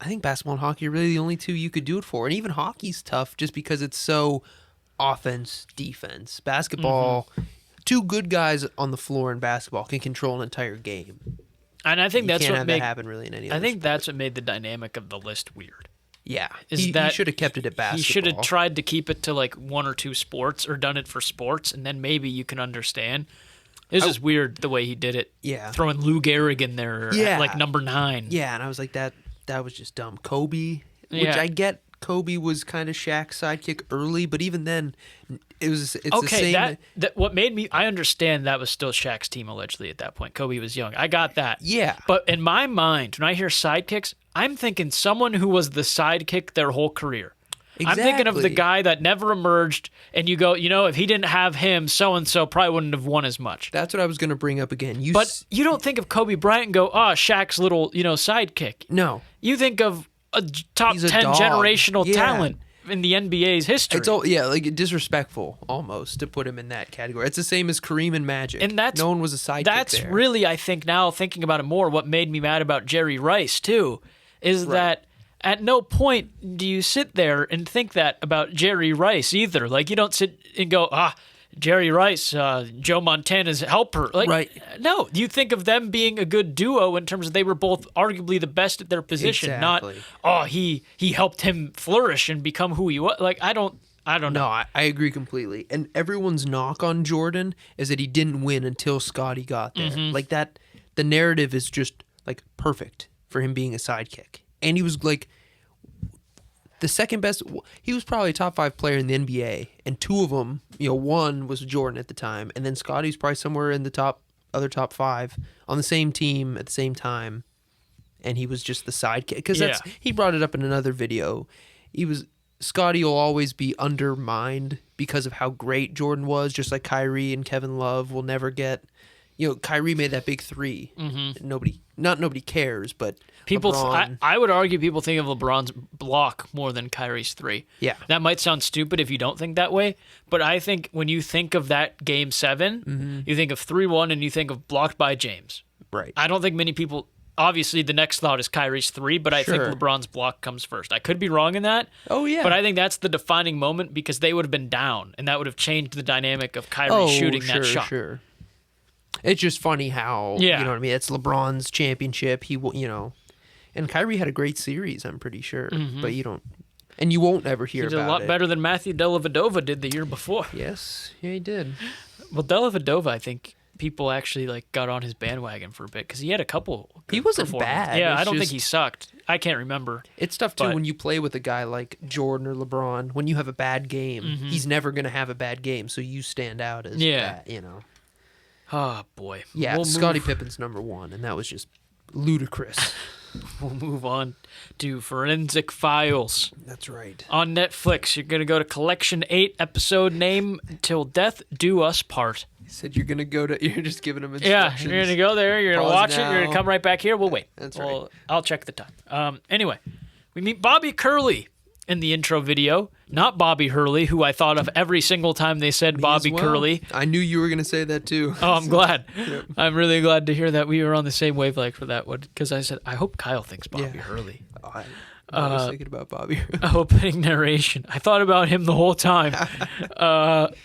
think basketball and hockey are really the only two you could do it for. And even hockey's tough just because it's so offense, defense. Basketball, two good guys on the floor in basketball can control an entire game. And I think You that's can't what have made that happen really in any I other think sport. that's what made the dynamic of the list weird. Yeah. Is He that should have kept it at basketball. He should have tried to keep it to like one or two sports, or done it for sports, and then maybe you can understand. It was just weird the way he did it. Yeah. Throwing Lou Gehrig in there, Yeah. like number 9. Yeah, and I was like, that was just dumb. Kobe, which Yeah. I get, Kobe was kind of Shaq's sidekick early, but even then, it's the Okay, same. that what made me, I understand that was still Shaq's team allegedly at that point. Kobe was young. I got that. Yeah. But in my mind, when I hear sidekicks, I'm thinking someone who was the sidekick their whole career. I'm thinking of the Exactly. guy that never emerged, and you go, if he didn't have him, so-and-so probably wouldn't have won as much. That's what I was going to bring up again. But you don't think of Kobe Bryant and go, Shaq's little, sidekick. No. You think of a top He's a 10 dog. generational Yeah. talent in the NBA's history. It's like disrespectful almost to put him in that category. It's the same as Kareem and Magic. And that's no one was a sidekick That's there. really, I think now, thinking about it more, what made me mad about Jerry Rice, too, is that at no point do you sit there and think that about Jerry Rice either. Like, you don't sit and go, Jerry Rice, Joe Montana's helper. Like, Right. No, you think of them being a good duo in terms of they were both arguably the best at their position. Exactly. Not, he helped him flourish and become who he was. Like, I don't know. No, I agree completely. And everyone's knock on Jordan is that he didn't win until Scotty got there. Like that, the narrative is just like perfect for him being a sidekick. And he was like the second best. He was probably a top 5 player in the NBA, and two of them, one was Jordan at the time, and then Scotty's probably somewhere in the other top 5 on the same team at the same time. And he was just the sidekick because he brought it up in another video. Scotty will always be undermined because of how great Jordan was, just like Kyrie and Kevin Love will never get. Kyrie made that big 3. Nobody cares, but People, LeBron, I would argue people think of LeBron's block more than Kyrie's 3. Yeah. That might sound stupid if you don't think that way, but I think when you think of that Game 7, you think of 3-1 and you think of blocked by James. right? I don't think many people, obviously the next thought is Kyrie's 3, but I think Sure. LeBron's block comes first. I could be wrong in that. Oh, yeah. But I think that's the defining moment because they would have been down, and that would have changed the dynamic of Kyrie shooting that shot. Sure. It's just funny how you know what I mean. It's LeBron's championship. And Kyrie had a great series. I'm pretty sure, but you don't, and you won't ever hear He did about a lot it. better than Matthew Dellavedova did the year before. Yes, yeah, he did. Well, Dellavedova, I think people actually got on his bandwagon for a bit because he had a couple. He wasn't performances. bad. Yeah, It's I don't think just- he sucked. I can't remember. It's tough too But- when you play with a guy like Jordan or LeBron. When you have a bad game, he's never going to have a bad game, so you stand out as Yeah. that, Oh boy. Yeah, We'll Scottie move- Pippen's number 1, and that was just ludicrous. We'll move on to Forensic Files That's right. on Netflix. You're gonna go to Collection 8, episode name Till Death Do Us Part. He said you're going to go to. You're just giving him Yeah, instructions. you're gonna go there. You're gonna Pause watch it. now. You're gonna come right back here. We'll wait. That's Well, I'll check the time. Anyway, we meet Bobby Curley in the intro video. Not Bobby Hurley, who I thought of every single time they said Bobby Me as well. Curley. I knew you were going to say that too. Oh, I'm glad. I'm really glad to hear that we were on the same wavelength for that one because I said I hope Kyle thinks Bobby Yeah. Hurley. I was thinking about Bobby. Opening narration. I thought about him the whole time.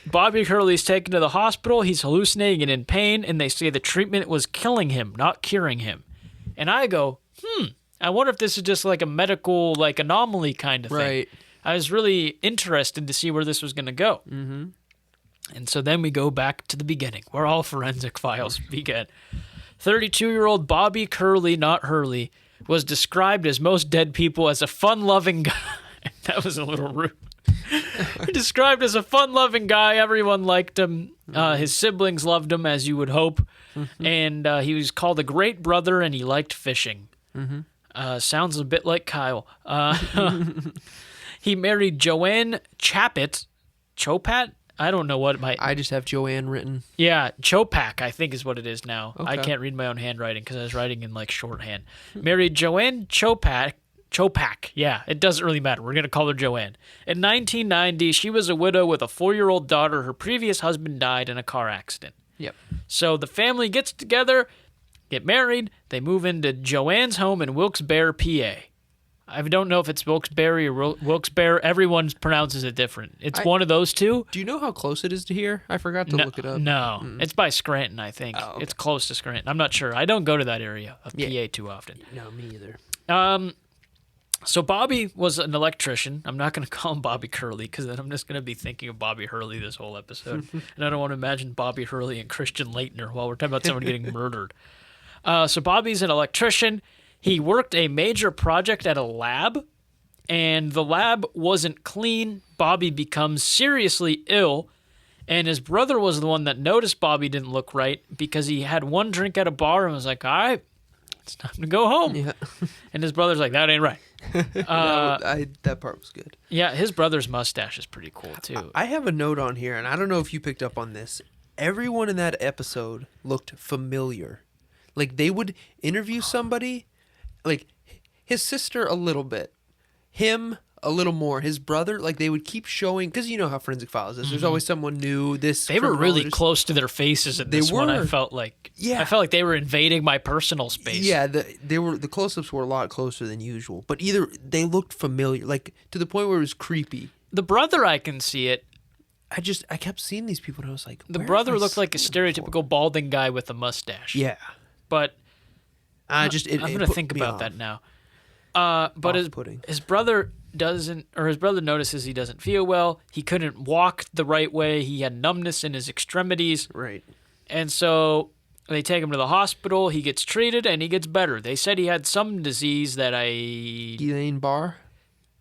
Bobby Hurley's taken to the hospital. He's hallucinating and in pain, and they say the treatment was killing him, not curing him. And I go, I wonder if this is just like a medical like anomaly kind of thing. Right. I was really interested to see where this was going to go. Mm-hmm. And so then we go back to the beginning, where all forensic files begin. 32-year-old Bobby Curley, not Hurley, was described as most dead people as a fun-loving guy. That was a little rude. Described as a fun-loving guy. Everyone liked him. His siblings loved him, as you would hope. Mm-hmm. And he was called a great brother, and he liked fishing. Mm-hmm. Sounds a bit like Kyle. He married Joanne Chopat. I don't know what my... I just have Joanne written. Yeah, Chopak, I think is what it is now. Okay. I can't read my own handwriting because I was writing in like shorthand. Married Joanne Chopak. Yeah, it doesn't really matter. We're going to call her Joanne. In 1990, she was a widow with a 4-year-old daughter. Her previous husband died in a car accident. Yep. So the family gets together, get married. They move into Joanne's home in Wilkes-Barre, PA. I don't know if it's Wilkes-Barre or Wilkes-Barre. Everyone pronounces it different. It's one of those two. Do you know how close it is to here? I forgot to look it up. No. It's by Scranton, I think. Oh, okay. It's close to Scranton. I'm not sure. I don't go to that area of PA too often. No, me either. So Bobby was an electrician. I'm not going to call him Bobby Curley because then I'm just going to be thinking of Bobby Hurley this whole episode. And I don't want to imagine Bobby Hurley and Christian Leitner while we're talking about someone getting murdered. So Bobby's an electrician. He worked a major project at a lab, and the lab wasn't clean. Bobby becomes seriously ill, and his brother was the one that noticed Bobby didn't look right because he had one drink at a bar and was like, all right, it's time to go home. Yeah. And his brother's like, that ain't right. That part was good. Yeah, his brother's mustache is pretty cool, too. I have a note on here, and I don't know if you picked up on this. Everyone in that episode looked familiar. Like, they would interview somebody, like, his sister a little bit, him a little more, his brother, like, they would keep showing, because you know how Forensic Files is. There's always someone new. They were really close to their faces in this one, I felt like. Yeah. I felt like they were invading my personal space. Yeah, the close-ups were a lot closer than usual, but they looked familiar, like, to the point where it was creepy. The brother, I can see it. I kept seeing these people, and I was like, the brother looked like a stereotypical balding guy with a mustache. Yeah. But I'm going to think about that now. But his brother notices he doesn't feel well. He couldn't walk the right way. He had numbness in his extremities. Right. And so they take him to the hospital. He gets treated, and he gets better. They said he had some disease that Guillain-Barré?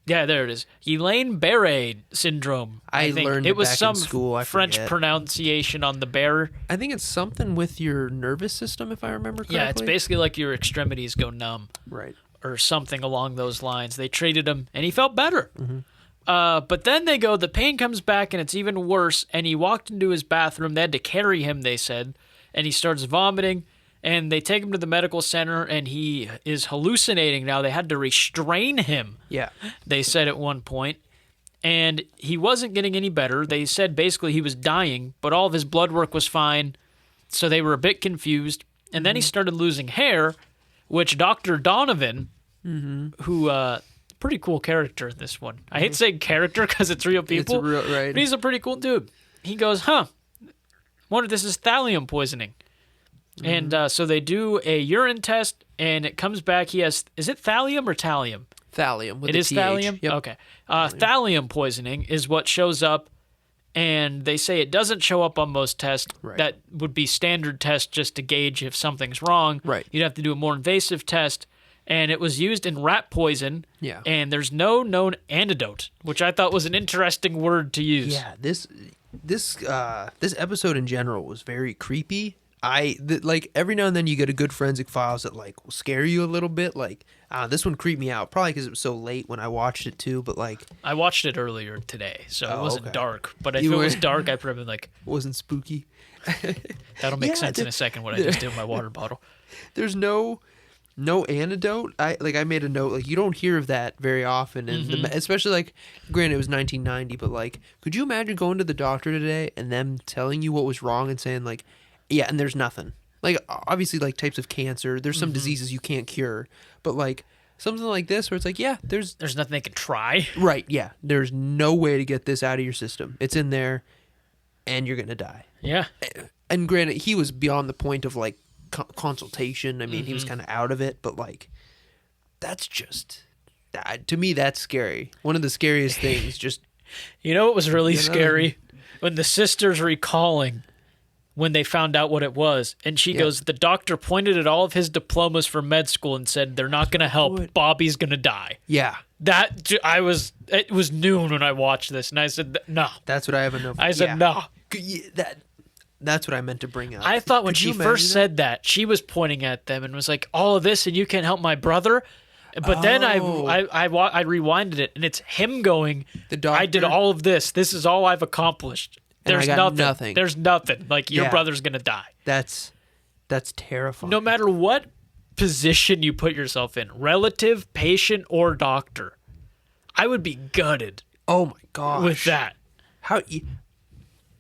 Yeah, there it is. Guillain-Barré syndrome. I think learned it was back some in school. I French forget. pronunciation on the bear. I think it's something with your nervous system, if I remember correctly. Yeah, it's basically like your extremities go numb. Right. Or something along those lines. They treated him, and he felt better. Mm-hmm. But then the pain comes back, and it's even worse, and he walked into his bathroom. They had to carry him, they said, and he starts vomiting, and they take him to the medical center, and he is hallucinating now. They had to restrain him, they said at one point, and he wasn't getting any better. They said basically he was dying, but all of his blood work was fine, so they were a bit confused. And then he started losing hair, which Dr. Donovan, who, pretty cool character in this one. I hate saying character because it's real people, right. but he's a pretty cool dude. He goes, wonder if this is thallium poisoning. And so they do a urine test, and it comes back. He has, is it thallium or thallium? Thallium. It is TH. thallium? Yep. Okay. Thallium poisoning is what shows up, and they say it doesn't show up on most tests. Right. That would be standard tests just to gauge if something's wrong. Right. You'd have to do a more invasive test, and it was used in rat poison. Yeah. And there's no known antidote, which I thought was an interesting word to use. Yeah, this episode in general was very creepy. Like every now and then you get a good Forensic Files that like will scare you a little bit. Like this one creeped me out, probably because it was so late when I watched it too. But like I watched it earlier today, so it wasn't okay. dark. But if it was dark, I'd probably been like, wasn't spooky. That'll make sense in a second. What I just did with my water bottle. There's no antidote. I made a note. Like you don't hear of that very often, and especially like, granted it was 1990, but like, could you imagine going to the doctor today and them telling you what was wrong and saying like, yeah, and there's nothing. Like obviously like types of cancer, there's some diseases you can't cure, but like Something like this where it's like, yeah, there's nothing they can try. right, yeah. There's no way to get this out of your system. It's in there, and you're gonna die. Yeah. And granted, he was beyond the point of like consultation. I mean, he was kind of out of it, but like, that's just to me that's scary. One of the scariest things. Just you know what was really scary when the sisters recalling when they found out what it was, and she goes, the doctor pointed at all of his diplomas for med school and said, "They're not gonna help. Bobby's gonna die." Yeah. It was noon when I watched this, and I said, no. That's what I have enough. I said, no. That's what I meant to bring up. I thought when she first said that, she was pointing at them and was like, all of this and you can't help my brother? But then I rewinded it, and it's him going, I did all of this. This is all I've accomplished. There's nothing. There's nothing. Like, your brother's going to die. That's terrifying. No matter what position you put yourself in, relative, patient, or doctor, I would be gutted. Oh my gosh. With that.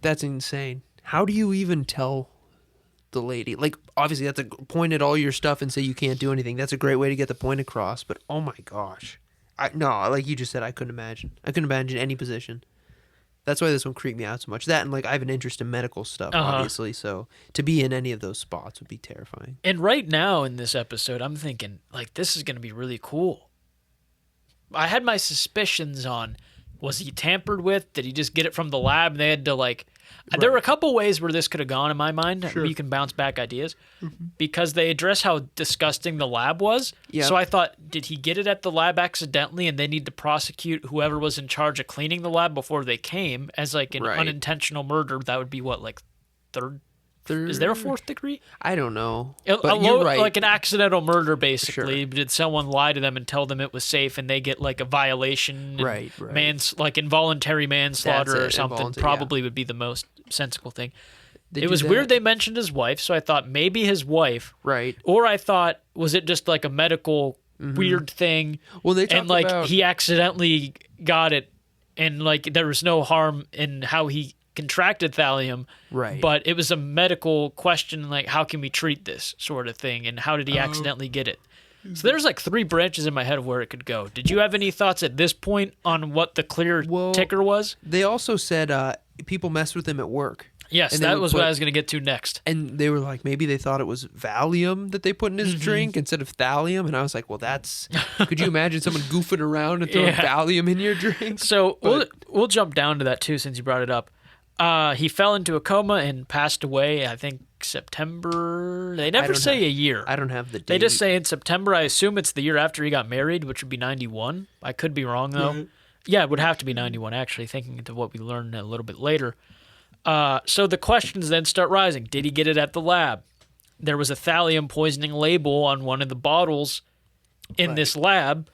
That's insane. How do you even tell the lady? Like, obviously, that's point at all your stuff and say you can't do anything. That's a great way to get the point across. But oh my gosh, no, like you just said, I couldn't imagine. I couldn't imagine any position. That's why this one creeped me out so much. That and like I have an interest in medical stuff, obviously. So to be in any of those spots would be terrifying. And right now in this episode, I'm thinking like this is going to be really cool. I had my suspicions on, was he tampered with? Did he just get it from the lab? They had to like. Right. There were a couple ways where this could have gone in my mind. Sure. You can bounce back ideas because they address how disgusting the lab was. Yep. So I thought, did he get it at the lab accidentally and they need to prosecute whoever was in charge of cleaning the lab before they came as like an unintentional murder? That would be what, like third? Is there a fourth degree? I don't know. But you're right. Like an accidental murder, basically. Sure. Did someone lie to them and tell them it was safe, and they get like a violation? Right. Like involuntary manslaughter or something. Probably would be the most sensible thing. It was weird they mentioned his wife, so I thought maybe his wife. Right. Or I thought, was it just like a medical weird thing? Well, they talk about... he accidentally got it, and like there was no harm in how he contracted thallium, right? But it was a medical question, like how can we treat this sort of thing, and how did he accidentally get it? So there's like three branches in my head of where it could go. Did you have any thoughts at this point on what the clear ticker was? They also said people messed with him at work. Yes, that was what I was going to get to next. And they were like, maybe they thought it was Valium that they put in his drink instead of thallium. And I was like, well, that's... Could you imagine someone goofing around and throwing Valium in your drink? So we'll jump down to that too since you brought it up. He fell into a coma and passed away, I think, September. They never say a year. I don't have the date. They just say in September. I assume it's the year after he got married, which would be 91. I could be wrong, though. Mm-hmm. Yeah, it would have to be 91, actually, thinking into what we learned a little bit later. So the questions then start rising. Did he get it at the lab? There was a thallium poisoning label on one of the bottles in this lab.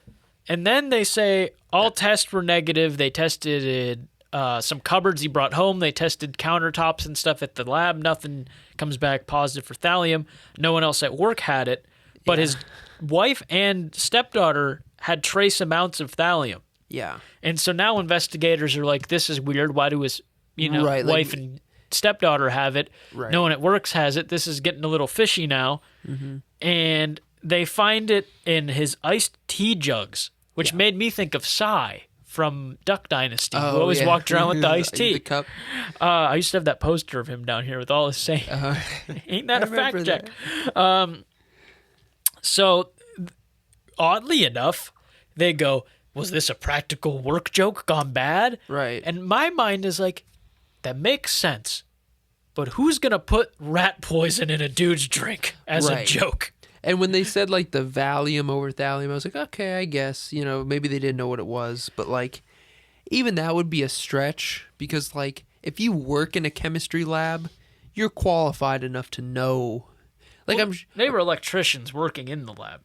And then they say all tests were negative. They tested some cupboards he brought home. They tested countertops and stuff at the lab. Nothing comes back positive for thallium. No one else at work had it. But his wife and stepdaughter had trace amounts of thallium. Yeah. And so now investigators are like, this is weird. Why do his wife and stepdaughter have it? Right. No one at work has it. This is getting a little fishy now. Mm-hmm. And they find it in his iced tea jugs, which made me think of Sai from Duck Dynasty, who always walked around with the iced tea. The cup. I used to have that poster of him down here with all his sayings. Ain't that a fact check? So, oddly enough, they go, was this a practical work joke gone bad? Right. And my mind is like, that makes sense. But who's going to put rat poison in a dude's drink as a joke? And when they said, like, the Valium over thallium, I was like, okay, I guess, maybe they didn't know what it was. But, like, even that would be a stretch because, like, if you work in a chemistry lab, you're qualified enough to know. Like, they were electricians working in the lab.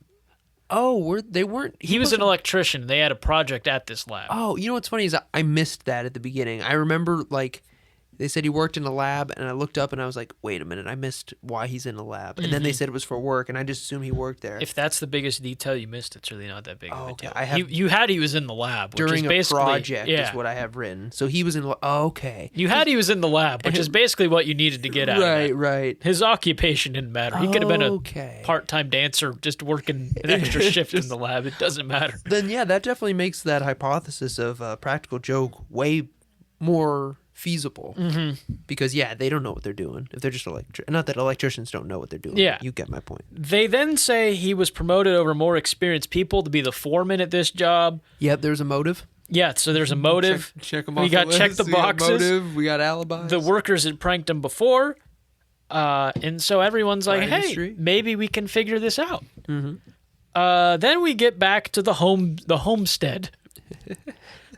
Oh, they weren't... He was an electrician. They had a project at this lab. Oh, you know what's funny is I missed that at the beginning. I remember, like, They said he worked in a lab, and I looked up and I was like, wait a minute, I missed why he's in a lab. And then they said it was for work, and I just assumed he worked there. If that's the biggest detail you missed, it's really not that big of a deal. I have, he was in the lab, which during is a basically, project is what I have written. So he was in. Okay. You had he was in the lab, which is basically what you needed to get out of it. Right. His occupation didn't matter. He could have been a part-time dancer just working an extra shift in the lab. It doesn't matter. Then, yeah, that definitely makes that hypothesis of a practical joke way more feasible. Because, yeah, they don't know what they're doing. If they're just not that electricians don't know what they're doing. Yeah. You get my point. They then say he was promoted over more experienced people to be the foreman at this job. Yep, there's a motive. Yeah, so there's a motive. Check them off. We got check the boxes. We got motive. We got alibis. The workers had pranked him before. And so everyone's like, hey, maybe we can figure this out. Then we get back to the homestead.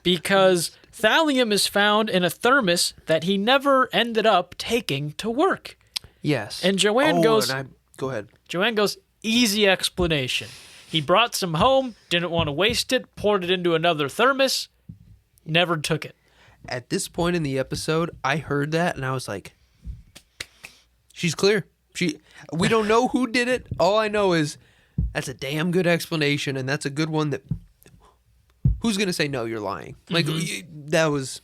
Because thallium is found in a thermos that he never ended up taking to work. Yes. And Joanne goes... go ahead. Joanne goes, easy explanation. He brought some home, didn't want to waste it, poured it into another thermos, never took it. At this point in the episode, I heard that, and I was like, she's clear. We don't know who did it. All I know is that's a damn good explanation, and that's a good one that... Who's going to say, no, you're lying? Like, that was...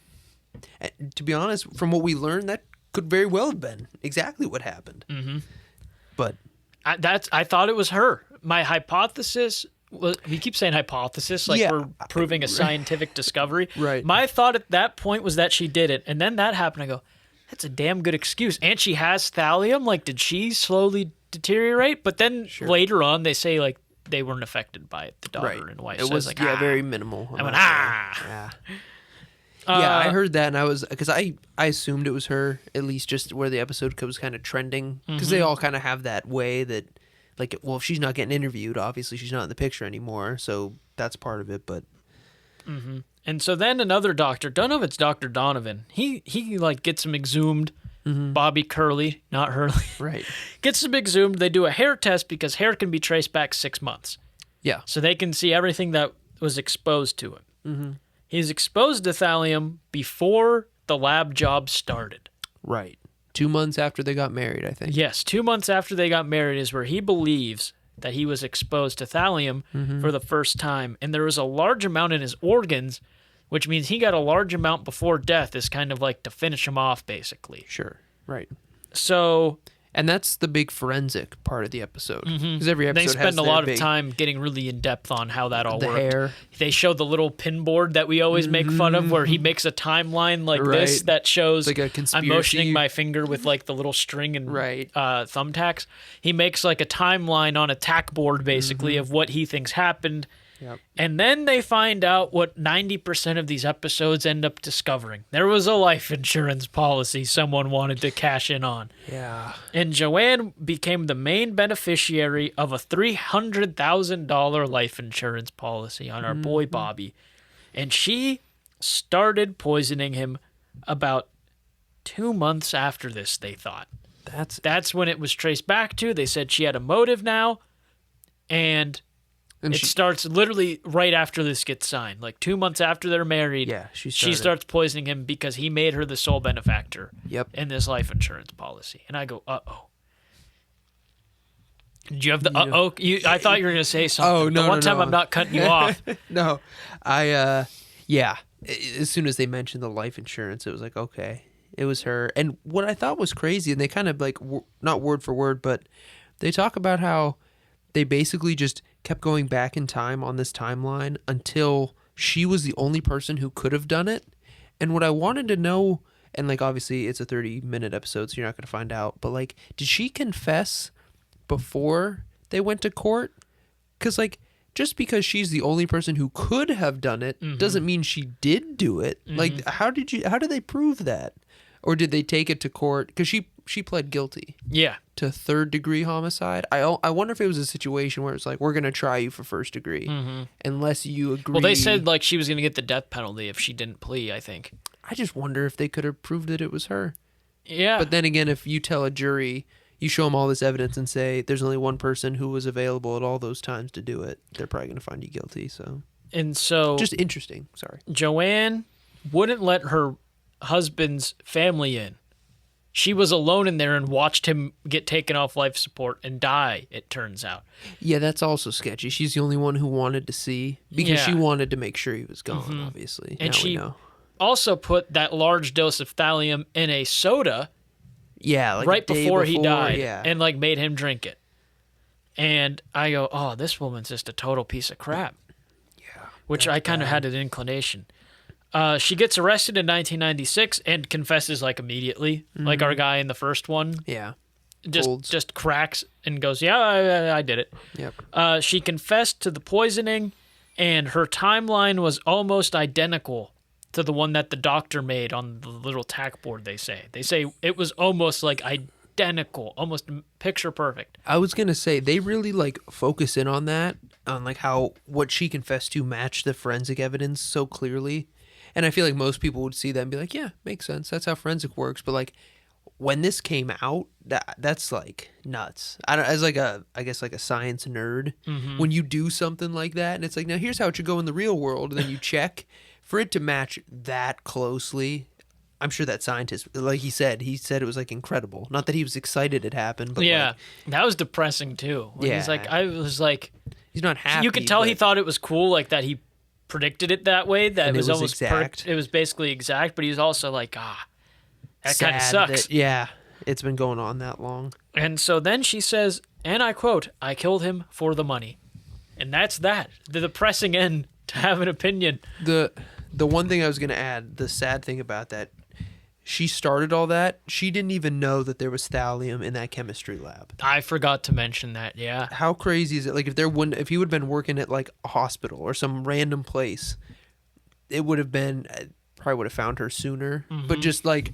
To be honest, from what we learned, that could very well have been exactly what happened. But... I thought it was her. My hypothesis... Well, we keep saying hypothesis, like we're proving a scientific discovery. Right. My thought at that point was that she did it, and then that happened. I go, that's a damn good excuse. And she has thallium. Like, did she slowly deteriorate? But then later on, they say, like, they weren't affected by it, the daughter and wife. It was, like, very minimal. I went, Yeah. I heard that, and I was... Because I assumed it was her, at least just where the episode was kind of trending. Because they all kind of have that way that... Like, well, if she's not getting interviewed, obviously she's not in the picture anymore, so that's part of it, but... And so then another doctor, don't know if it's Dr. Donovan, he like, gets him exhumed. Bobby Curley, not Hurley. Right. Gets him exhumed. They do a hair test because hair can be traced back 6 months. Yeah. So they can see everything that was exposed to him. He's exposed to thallium before the lab job started. Right. 2 months after they got married, I think. Yes, 2 months after they got married is where he believes that he was exposed to thallium for the first time. And there was a large amount in his organs, which means he got a large amount before death, is kind of like to finish him off, basically. Sure. Right. So... And that's the big forensic part of the episode. Because every episode they spend a lot of time getting really in depth on how that all worked. Hair. They show the little pin board that we always make fun of, where he makes a timeline like this that shows like a conspiracy. I'm motioning my finger with like the little string and thumbtacks. He makes like a timeline on a tack board, basically, of what he thinks happened. Yep. And then they find out what 90% of these episodes end up discovering. There was a life insurance policy someone wanted to cash in on. Yeah. And Joanne became the main beneficiary of a $300,000 life insurance policy on our boy Bobby. And she started poisoning him about 2 months after this, they thought. That's when it was traced back to. They said she had a motive now. And it starts literally right after this gets signed. Like 2 months after they're married, she starts poisoning him because he made her the sole benefactor in this life insurance policy. And I go, uh-oh. Did you have the uh-oh? I thought you were going to say something. Oh, no, the one time I'm not cutting you off. No. As soon as they mentioned the life insurance, it was like, okay, it was her. And what I thought was crazy, and they kind of like, not word for word, but they talk about how they basically just kept going back in time on this timeline until she was the only person who could have done it. And what I wanted to know, and like obviously it's a 30-minute episode, so you're not going to find out, but like, did she confess before they went to court? Because like, just because she's the only person who could have done it doesn't mean she did do it. Like, how did they prove that? Or did they take it to court? Because she pled guilty. Yeah. To 3rd-degree homicide. I wonder if it was a situation where it's like, we're going to try you for 1st degree. Unless you agree. Well, they said like she was going to get the death penalty if she didn't plea, I think. I just wonder if they could have proved that it was her. Yeah. But then again, if you tell a jury, you show them all this evidence and say there's only one person who was available at all those times to do it, they're probably going to find you guilty. So. And so. Just interesting. Sorry. Joanne wouldn't let her husband's family in. She was alone in there and watched him get taken off life support and die, it turns out. Yeah, that's also sketchy. She's the only one who wanted to see because she wanted to make sure he was gone, obviously. And now we she know. also put that large dose of thallium in a soda Like right a day before he died yeah. and like made him drink it. And I go, oh, this woman's just a total piece of crap. Yeah. Which I kind of had an inclination. She gets arrested in 1996 and confesses like immediately, like our guy in the first one. Yeah. Just cracks and goes, yeah, I did it. Yep. She confessed to the poisoning, and her timeline was almost identical to the one that the doctor made on the little tack board. They say it was almost like identical, almost picture perfect. I was gonna say they really like focus in on that, on like how what she confessed to matched the forensic evidence so clearly. And I feel like most people would see that and be like, yeah, makes sense. That's how forensic works. But like when this came out, that's like nuts. As like I guess like a science nerd, when you do something like that and it's like, now here's how it should go in the real world, and then you check for it to match that closely. I'm sure that scientist, like he said it was like incredible. Not that he was excited it happened, but yeah, like, that was depressing too. When he's like, I was like, he's not happy. you could tell he thought it was cool, like that he predicted it that way, that And it was almost exact. it was basically exact, but he was also like, that kind of sad sucks. yeah, it's been going on that long. And so then she says, and I quote, I killed him for the money. And that's that. The depressing end to have an opinion. The one thing I was going to add, the sad thing about that, she started all that. She didn't even know that there was thallium in that chemistry lab. I forgot to mention that, yeah. How crazy is it? Like if he would have been working at like a hospital or some random place, it would have been, probably would have found her sooner. But just like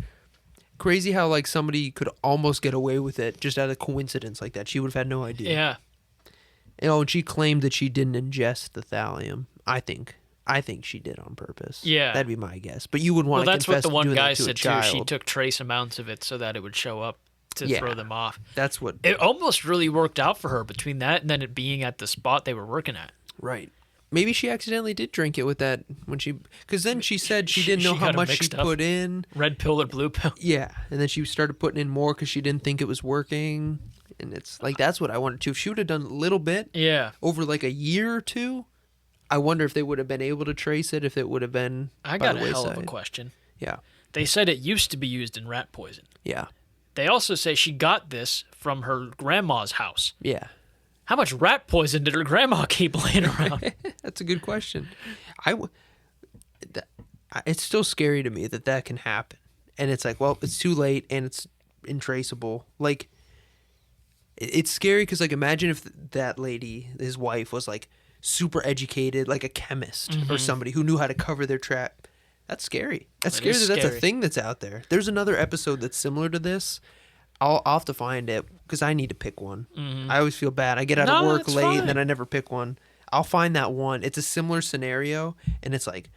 crazy how like somebody could almost get away with it just out of coincidence like that. She would have had no idea. Yeah. And she claimed that she didn't ingest the thallium. I think she did on purpose. Yeah. That'd be my guess. But you wouldn't want to Well, that's confess what the one doing guy that to a said too. child. She took trace amounts of it so that it would show up to Yeah. throw them off. That's what... It almost really worked out for her between that and then it being at the spot they were working at. Right. Maybe she accidentally did drink it with that when she... Because then she said she didn't know She how got 'em much she mixed up. put in. Red pill or blue pill. Yeah. And then she started putting in more because she didn't think it was working. And it's like, that's what I wanted to. If she would have done a little bit Yeah. over like a year or two, I wonder if they would have been able to trace it, if it would have been I by got the a hell of a wayside. question. Yeah. They said it used to be used in rat poison. Yeah. They also say she got this from her grandma's house. Yeah. How much rat poison did her grandma keep laying around? That's a good question. It's still scary to me that can happen. And it's like, well, it's too late and it's intraceable. Like, it's scary because, like, imagine if that lady, his wife, was, like, super educated, like a chemist or somebody who knew how to cover their trap. That's scary. That's scary that that's a thing that's out there. There's another episode that's similar to this. I'll have to find it because I need to pick one. I always feel bad. I get out of work it's late fine. and then I never pick one. I'll find that one. It's a similar scenario, and it's like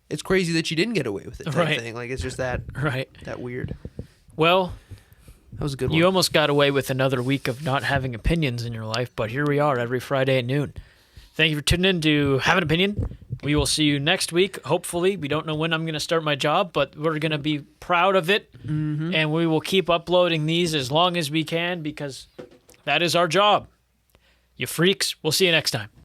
it's crazy that she didn't get away with it. Type thing. Like it's just that weird. Well, that was a good one. you almost got away with another week of not having opinions in your life, but here we are every Friday at noon. Thank you for tuning in to Have an Opinion. We will see you next week, hopefully. We don't know when I'm going to start my job, but we're going to be proud of it, and we will keep uploading these as long as we can because that is our job. You freaks. We'll see you next time.